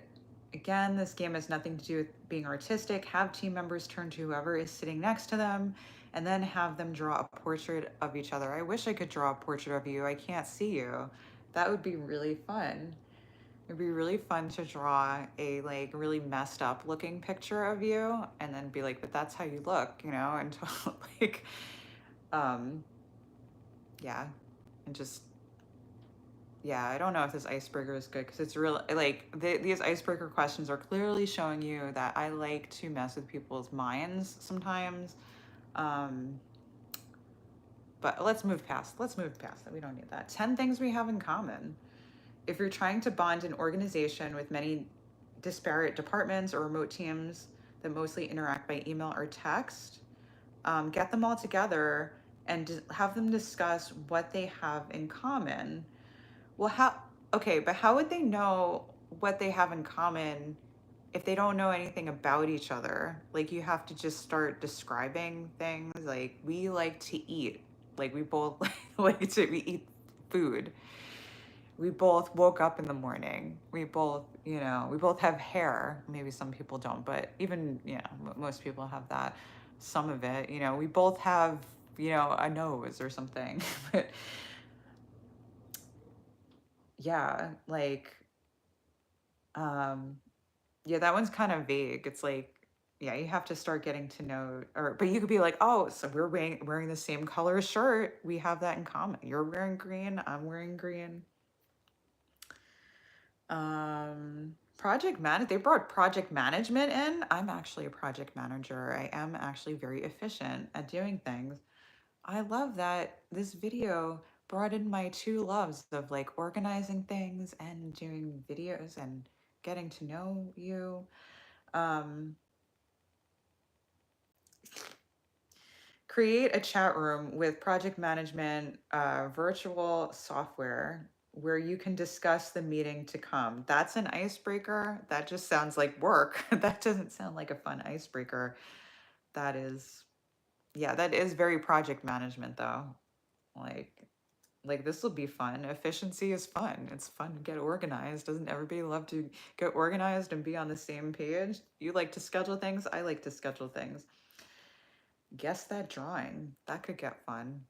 Again, this game has nothing to do with being artistic. Have team members turn to whoever is sitting next to them, and then have them draw a portrait of each other. I wish I could draw a portrait of you. I can't see you. That would be really fun. It'd be really fun to draw a like really messed up looking picture of you and then be like, but that's how you look, you know, and like, um, yeah, and just yeah, I don't know if this icebreaker is good because it's real. Like these icebreaker questions are clearly showing you that I like to mess with people's minds sometimes. Um, but let's move past. Let's move past that. We don't need that. 10 things we have in common. If you're trying to bond an organization with many disparate departments or remote teams that mostly interact by email or text, get them all together and have them discuss what they have in common. Well, okay, but how would they know what they have in common if they don't know anything about each other? Like, you have to just start describing things. Like, we like to eat. Like, we both we eat food. We both woke up in the morning. We both, we both have hair. Maybe some people don't, but even, most people have that. Some of it, we both have, a nose or something. But yeah, like, um, yeah, that one's kind of vague. It's like, yeah, you have to start getting to know, or but you could be like, oh, so we're wearing the same color shirt. We have that in common. You're wearing green. I'm wearing green. Project man. They brought project management in. I'm actually a project manager. I am actually very efficient at doing things. I love that this video brought in my two loves of like organizing things and doing videos and getting to know you. Um, Create a chat room with project management virtual software where you can discuss the meeting to come. That's an icebreaker. That just sounds like work. That doesn't sound like a fun icebreaker. That is, yeah, that is very project management though. Like, like this will be fun. Efficiency is fun. It's fun to get organized. Doesn't everybody love to get organized and be on the same page? You like to schedule things. I like to schedule things. Guess that drawing. That could get fun,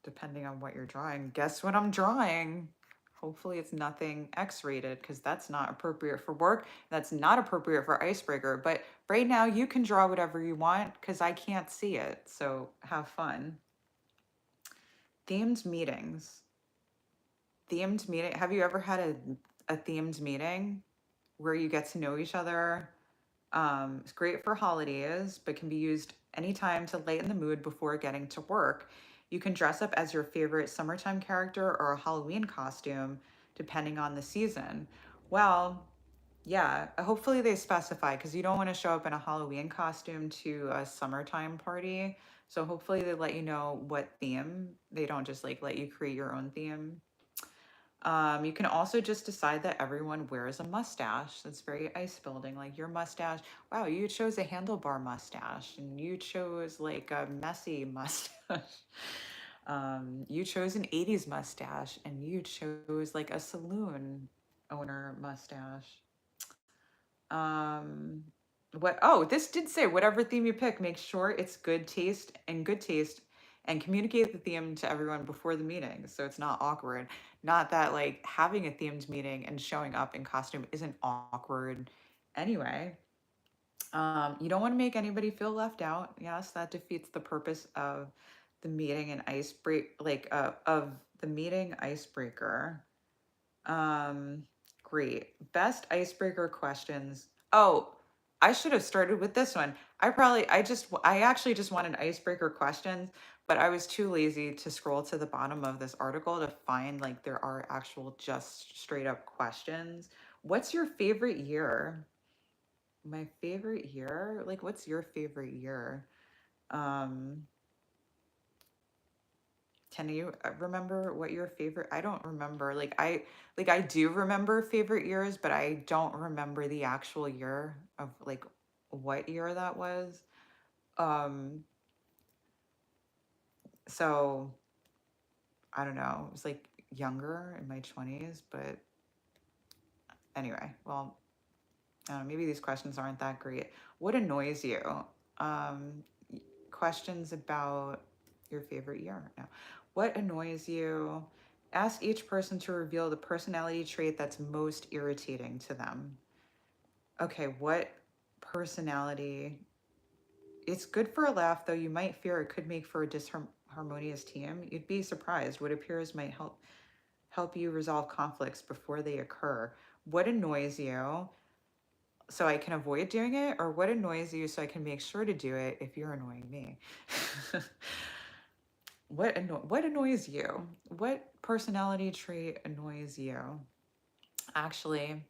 depending on what you're drawing. Guess what I'm drawing? Hopefully, it's nothing X rated because that's not appropriate for work. That's not appropriate for icebreaker. But right now, you can draw whatever you want because I can't see it. So have fun. Themed meetings. Themed meeting. Have you ever had a themed meeting where you get to know each other? It's great for holidays, but can be used anytime to lighten the mood before getting to work. You can dress up as your favorite summertime character or a Halloween costume, depending on the season. Well, yeah, hopefully they specify because you don't want to show up in a Halloween costume to a summertime party. So hopefully they let you know what theme. They don't just like let you create your own theme. You can also just decide that everyone wears a mustache. That's very ice building. Like your mustache, wow, you chose a handlebar mustache, and you chose like a messy mustache. You chose an 80s mustache, and you chose like a saloon owner mustache. Um, what? Oh, this did say whatever theme you pick, make sure it's good taste, and communicate the theme to everyone before the meeting, so it's not awkward. Not that like having a themed meeting and showing up in costume isn't awkward anyway. You don't want to make anybody feel left out. Yes, that defeats the purpose of the meeting and of the meeting icebreaker. Um, Great. Best icebreaker questions. Oh, I should have started with this one. I actually just wanted icebreaker questions, but I was too lazy to scroll to the bottom of this article to find like there are actual just straight up questions. What's your favorite year? My favorite year? Like, what's your favorite year? Um, Can you remember what your favorite? I don't remember. I do remember favorite years, but I don't remember the actual year of like what year that was. Um, so I don't know. It was like younger in my 20s, but anyway, well, I don't know, maybe these questions aren't that great. What annoys you? Um, Questions about your favorite year. No. What annoys you? Ask each person to reveal the personality trait that's most irritating to them. Okay, what personality? It's good for a laugh, though you might fear it could make for a disharmonious team. You'd be surprised. What appears might help you resolve conflicts before they occur. What annoys you so I can avoid doing it, or what annoys you so I can make sure to do it if you're annoying me? What annoys you? What personality trait annoys you? Actually,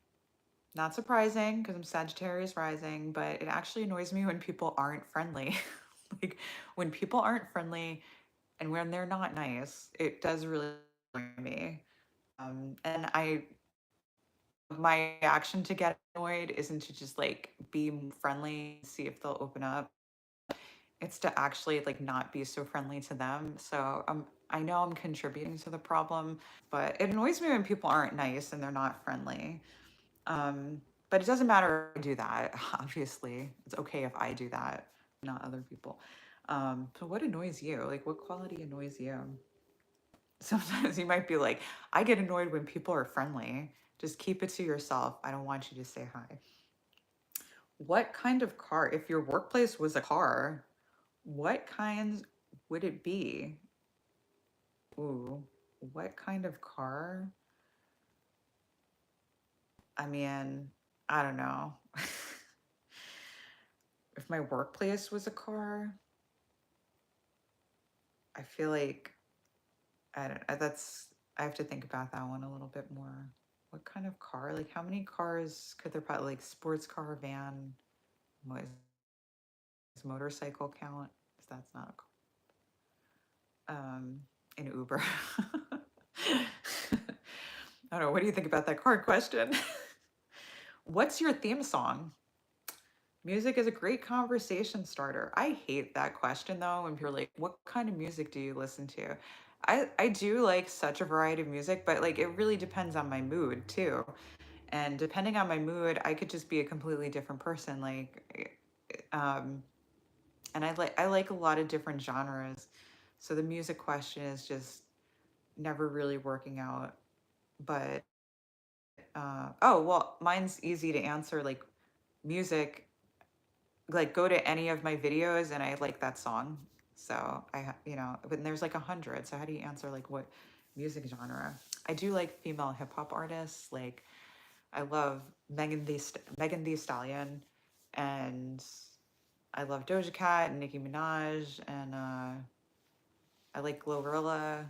not surprising because I'm Sagittarius rising, but it actually annoys me when people aren't friendly. Like when people aren't friendly and when they're not nice, it does really annoy me. And my action to get annoyed isn't to just like be friendly, see if they'll open up. It's to actually like not be so friendly to them. So I know I'm contributing to the problem, but it annoys me when people aren't nice and they're not friendly. Um, but it doesn't matter if I do that. Obviously, it's okay if I do that, not other people. So what annoys you? Like, what quality annoys you? Sometimes you might be like, I get annoyed when people are friendly. Just keep it to yourself. I don't want you to say hi. What kind of car, if your workplace was a car, what kinds would it be? Ooh, what kind of car? I mean, I don't know. If my workplace was a car, I feel like I don't, I have to think about that one a little bit more. What kind of car? Like, how many cars could there probably, like, sports car, van, what is motorcycle count? 'Cause that's not a car. An Uber. I don't know. What do you think about that car question? What's your theme song? Music is a great conversation starter. I hate that question though, when people are like, what kind of music do you listen to? I do like such a variety of music, but like it really depends on my mood too. And depending on my mood, I could just be a completely different person. Um, and I like a lot of different genres. So the music question is just never really working out. But oh well, mine's easy to answer. Like music, like go to any of my videos and I like that song. So but there's like 100. So how do you answer like what music genre? I do like female hip hop artists. Like I love Megan Thee Stallion, and I love Doja Cat and Nicki Minaj, and I like Glorilla.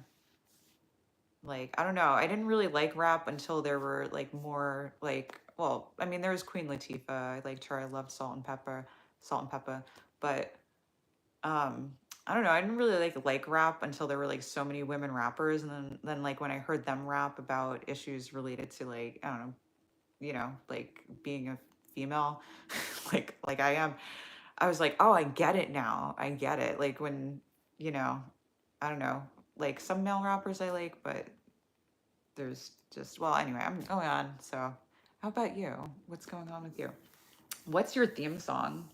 Like I don't know, I didn't really like rap until there were like more like, well, I mean there was Queen Latifah. I liked her. I loved Salt and Pepper, but um I don't know, I didn't really like rap until there were like so many women rappers, and then like when I heard them rap about issues related to like, I don't know, like being a female, like I am, I was like, oh, I get it now. I get it. Like when, you know, I don't know, like some male rappers I like, but there's just, well, anyway, I'm going on. So how about you? What's going on with you? What's your theme song?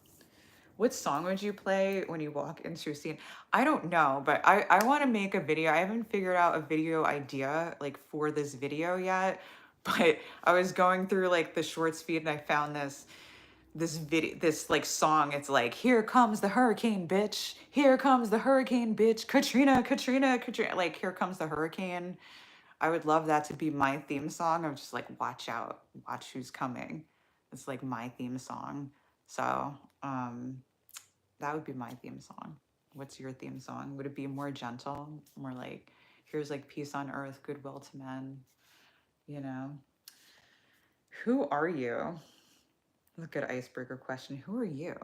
What song would you play when you walk into a scene? I don't know, but I want to make a video. I haven't figured out a video idea like for this video yet, but I was going through like the shorts feed and I found this video, this like song. It's like, here comes the hurricane, bitch. Here comes the hurricane, bitch. Katrina, Katrina, Katrina. Like, here comes the hurricane. I would love that to be my theme song. I'm just like, watch out, watch who's coming. It's like my theme song. So, that would be my theme song. What's your theme song? Would it be more gentle? More like, here's like peace on earth, goodwill to men, you know? Who are you? That's a good icebreaker question. Who are you?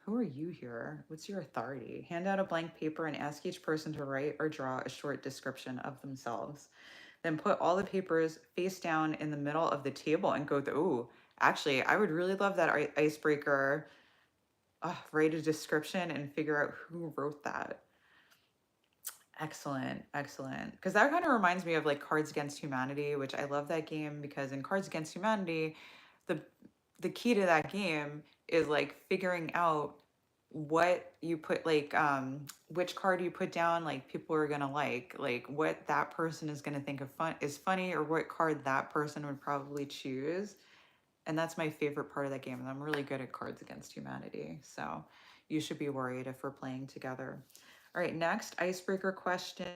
Who are you here? What's your authority? Hand out a blank paper and ask each person to write or draw a short description of themselves. Then put all the papers face down in the middle of the table and go through. Ooh, actually, I would really love that icebreaker. Write a description and figure out who wrote that. Excellent, excellent. Because that kind of reminds me of like Cards Against Humanity, which I love that game because in Cards Against Humanity, the the key to that game is like figuring out what you put, like, which card you put down, like, people are gonna like what that person is gonna think of fun is funny, or what card that person would probably choose. And that's my favorite part of that game. And I'm really good at Cards Against Humanity. So you should be worried if we're playing together. All right, next icebreaker question.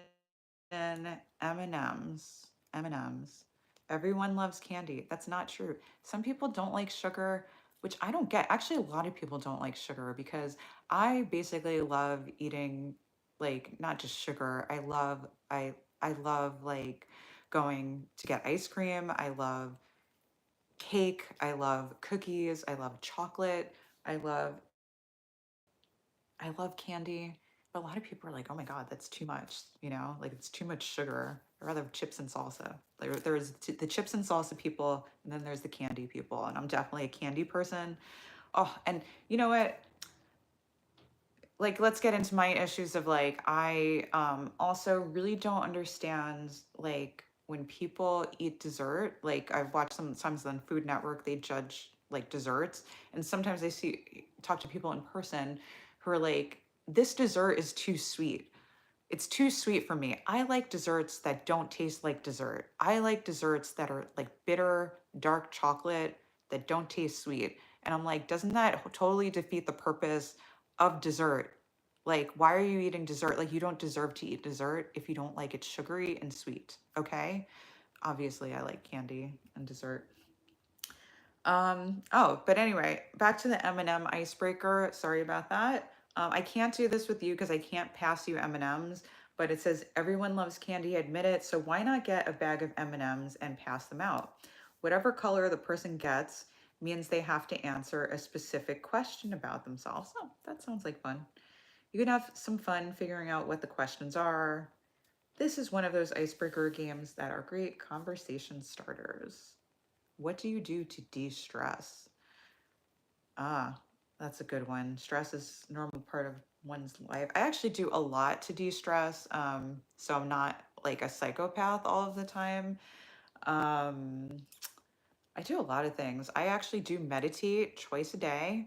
M&Ms. M&Ms. Everyone loves candy. That's not true. Some people don't like sugar, which I don't get. Actually, a lot of people don't like sugar because I basically love eating, like, not just sugar. I love like going to get ice cream. I love cake. I love cookies. I love chocolate. I love I love candy. But a lot of people are like, "Oh my God, that's too much." Like it's too much sugar. I rather have chips and salsa. There's the chips and salsa people, and then there's the candy people, and I'm definitely a candy person. Oh, and you know what? Like, let's get into my issues of, like, I also really don't understand, like, when people eat dessert. Like, I've watched sometimes on Food Network, they judge like desserts, and sometimes I talk to people in person who are like, this dessert is too sweet. It's too sweet for me. I like desserts that don't taste like dessert. I like desserts that are like bitter, dark chocolate that don't taste sweet. And I'm like, doesn't that totally defeat the purpose of dessert? Like, why are you eating dessert? Like, you don't deserve to eat dessert if you don't like it sugary and sweet. Okay? Obviously, I like candy and dessert. Oh, but anyway, back to the M&M icebreaker. Sorry about that. I can't do this with you because I can't pass you M&Ms, but it says everyone loves candy, admit it. So why not get a bag of M&Ms and pass them out? Whatever color the person gets means they have to answer a specific question about themselves. Oh, that sounds like fun. You can have some fun figuring out what the questions are. This is one of those icebreaker games that are great conversation starters. What do you do to de-stress? Ah, that's a good one. Stress is a normal part of one's life. I actually do a lot to de-stress. So I'm not like a psychopath all of the time. Um, I do a lot of things. I actually do meditate twice a day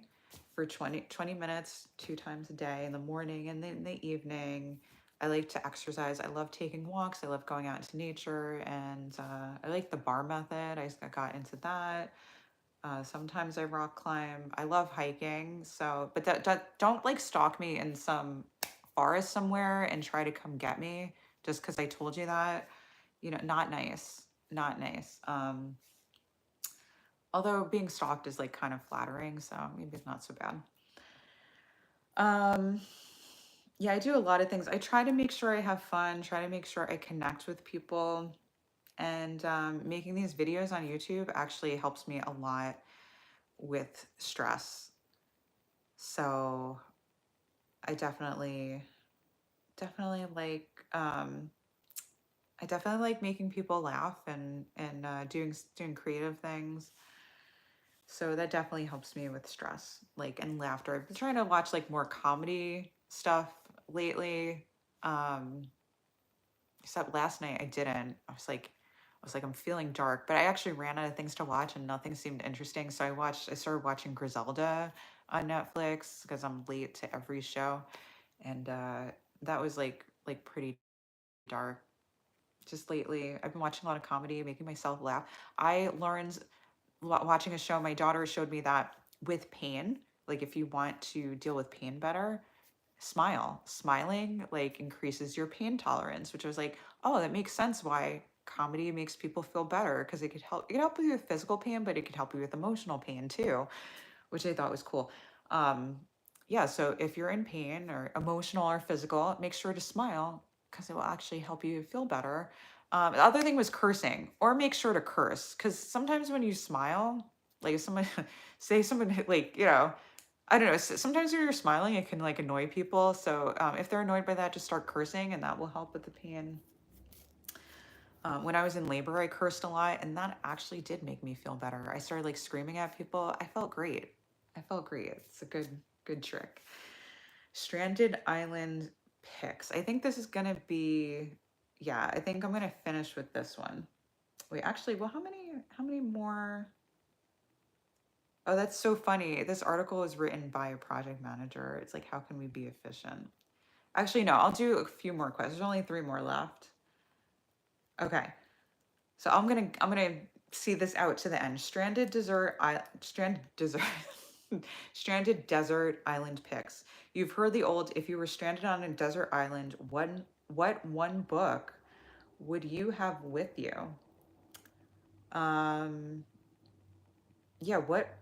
for 20 minutes, 2 times a day, in the morning and then in the evening. I like to exercise. I love taking walks. I love going out into nature. And I like the bar method. Got into that. Sometimes I rock climb. I love hiking. So, but don't like stalk me in some forest somewhere and try to come get me just because I told you that. Not nice. Not nice. Although being stalked is like kind of flattering, so maybe it's not so bad. Um, yeah, I do a lot of things. I try to make sure I have fun, try to make sure I connect with people. And making these videos on YouTube actually helps me a lot with stress. So I definitely like I definitely like making people laugh and doing creative things. So that definitely helps me with stress, like, and laughter. I've been trying to watch like more comedy stuff lately. Um, Except last night I didn't. I was like, I'm feeling dark, but I actually ran out of things to watch and nothing seemed interesting. So I started watching Griselda on Netflix because I'm late to every show. And that was like pretty dark. Just lately, I've been watching a lot of comedy, making myself laugh. I learned watching a show, my daughter showed me that with pain, like if you want to deal with pain better, smile. Smiling like increases your pain tolerance, which I was like, oh, that makes sense why comedy makes people feel better because it can help you with physical pain, but it can help you with emotional pain too, which I thought was cool. Um, yeah, so if you're in pain or emotional or physical, make sure to smile because it will actually help you feel better. The other thing was cursing, or make sure to curse because sometimes when you smile, like if someone say someone like I don't know. Sometimes when you're smiling, it can like annoy people. So if they're annoyed by that, just start cursing, and that will help with the pain. When I was in labor, I cursed a lot, and that actually did make me feel better. I started like screaming at people. I felt great. I felt great. It's a good trick. Stranded Island picks. I think this is gonna be, yeah, I think I'm gonna finish with this one. Wait, actually, well, how many more? Oh, that's so funny. This article is written by a project manager. It's like, how can we be efficient? Actually, no, I'll do a few more questions. There's only three more left. Okay. So I'm gonna see this out to the end. Stranded desert island picks. You've heard the old, if you were stranded on a desert island, what one book would you have with you? Um, yeah, what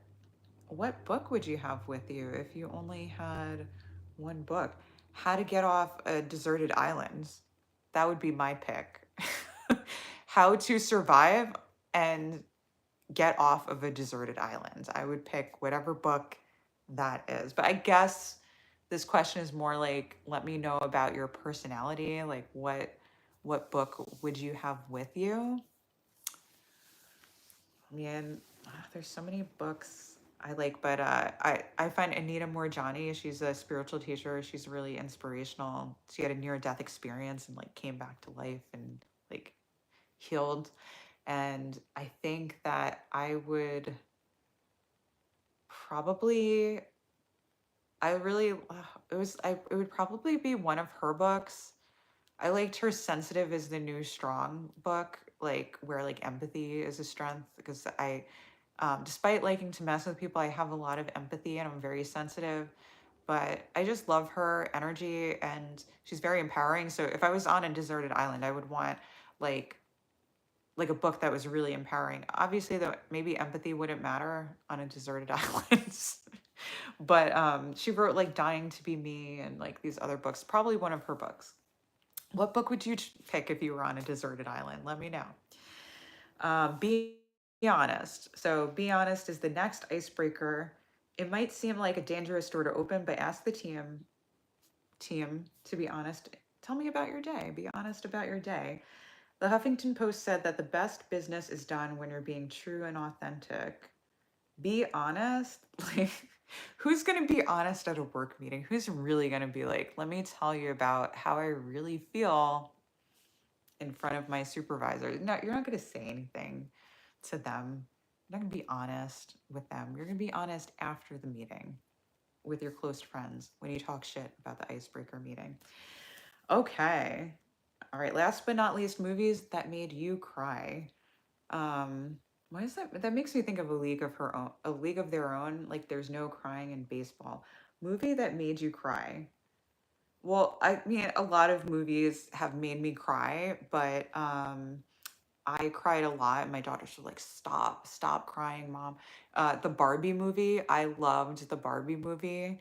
book would you have with you if you only had one book? How to Get Off a Deserted Island. That would be my pick. How to survive and get off of a deserted island. I would pick whatever book that is. But I guess this question is more like, let me know about your personality. Like what book would you have with you? Man, there's so many books I like, but I find Anita Morjani, she's a spiritual teacher. She's really inspirational. She had a near death experience and like came back to life and like healed. And I think that I would probably, I really, it would probably be one of her books. I liked her Sensitive is the New Strong book, like where like empathy is a strength. Because despite liking to mess with people, I have a lot of empathy and I'm very sensitive. But I just love her energy and she's very empowering. So if I was on a deserted island, I would want like like a book that was really empowering. Obviously, though, maybe empathy wouldn't matter on a deserted island. But she wrote like Dying to Be Me and like these other books, probably one of her books. What book would you pick if you were on a deserted island? Let me know. Be honest. So, be honest is the next icebreaker. It might seem like a dangerous door to open, but ask the team to be honest. Tell me about your day. Be honest about your day. The Huffington Post said that the best business is done when you're being true and authentic. Be honest. Like, who's going to be honest at a work meeting? Who's really going to be like, let me tell you about how I really feel in front of my supervisor? No, you're not going to say anything to them. You're not going to be honest with them. You're going to be honest after the meeting with your close friends when you talk shit about the icebreaker meeting. Okay. All right. Last but not least, movies that made you cry. Um, why is that? That makes me think of A League of Her Own, A League of Their Own. Like, there's no crying in baseball. Movie that made you cry. Well, I mean, a lot of movies have made me cry, but I cried a lot. My daughters were like, "Stop, stop crying, mom." The Barbie movie. I loved the Barbie movie.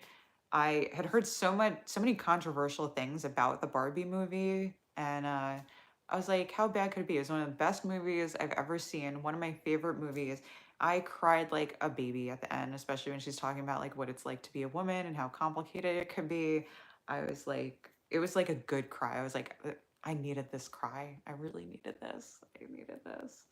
I had heard so many controversial things about the Barbie movie, and I was like, how bad could it be? It was one of the best movies I've ever seen, one of my favorite movies. I cried like a baby at the end, especially when she's talking about like what it's like to be a woman and how complicated it could be. I was like, it was like a good cry. I was like, I needed this cry. I really needed this. I needed this.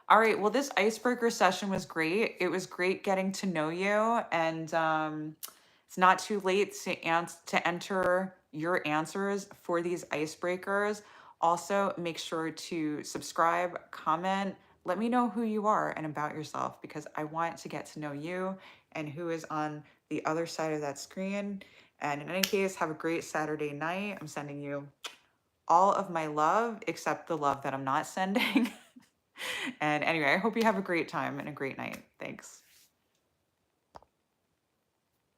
All right. Well, this icebreaker session was great. It was great getting to know you, and it's not too late to enter your answers for these icebreakers. Also, make sure to subscribe, comment, let me know who you are and about yourself because I want to get to know you and who is on the other side of that screen. And in any case, have a great Saturday night. I'm sending you all of my love except the love that I'm not sending. And anyway, I hope you have a great time and a great night. Thanks.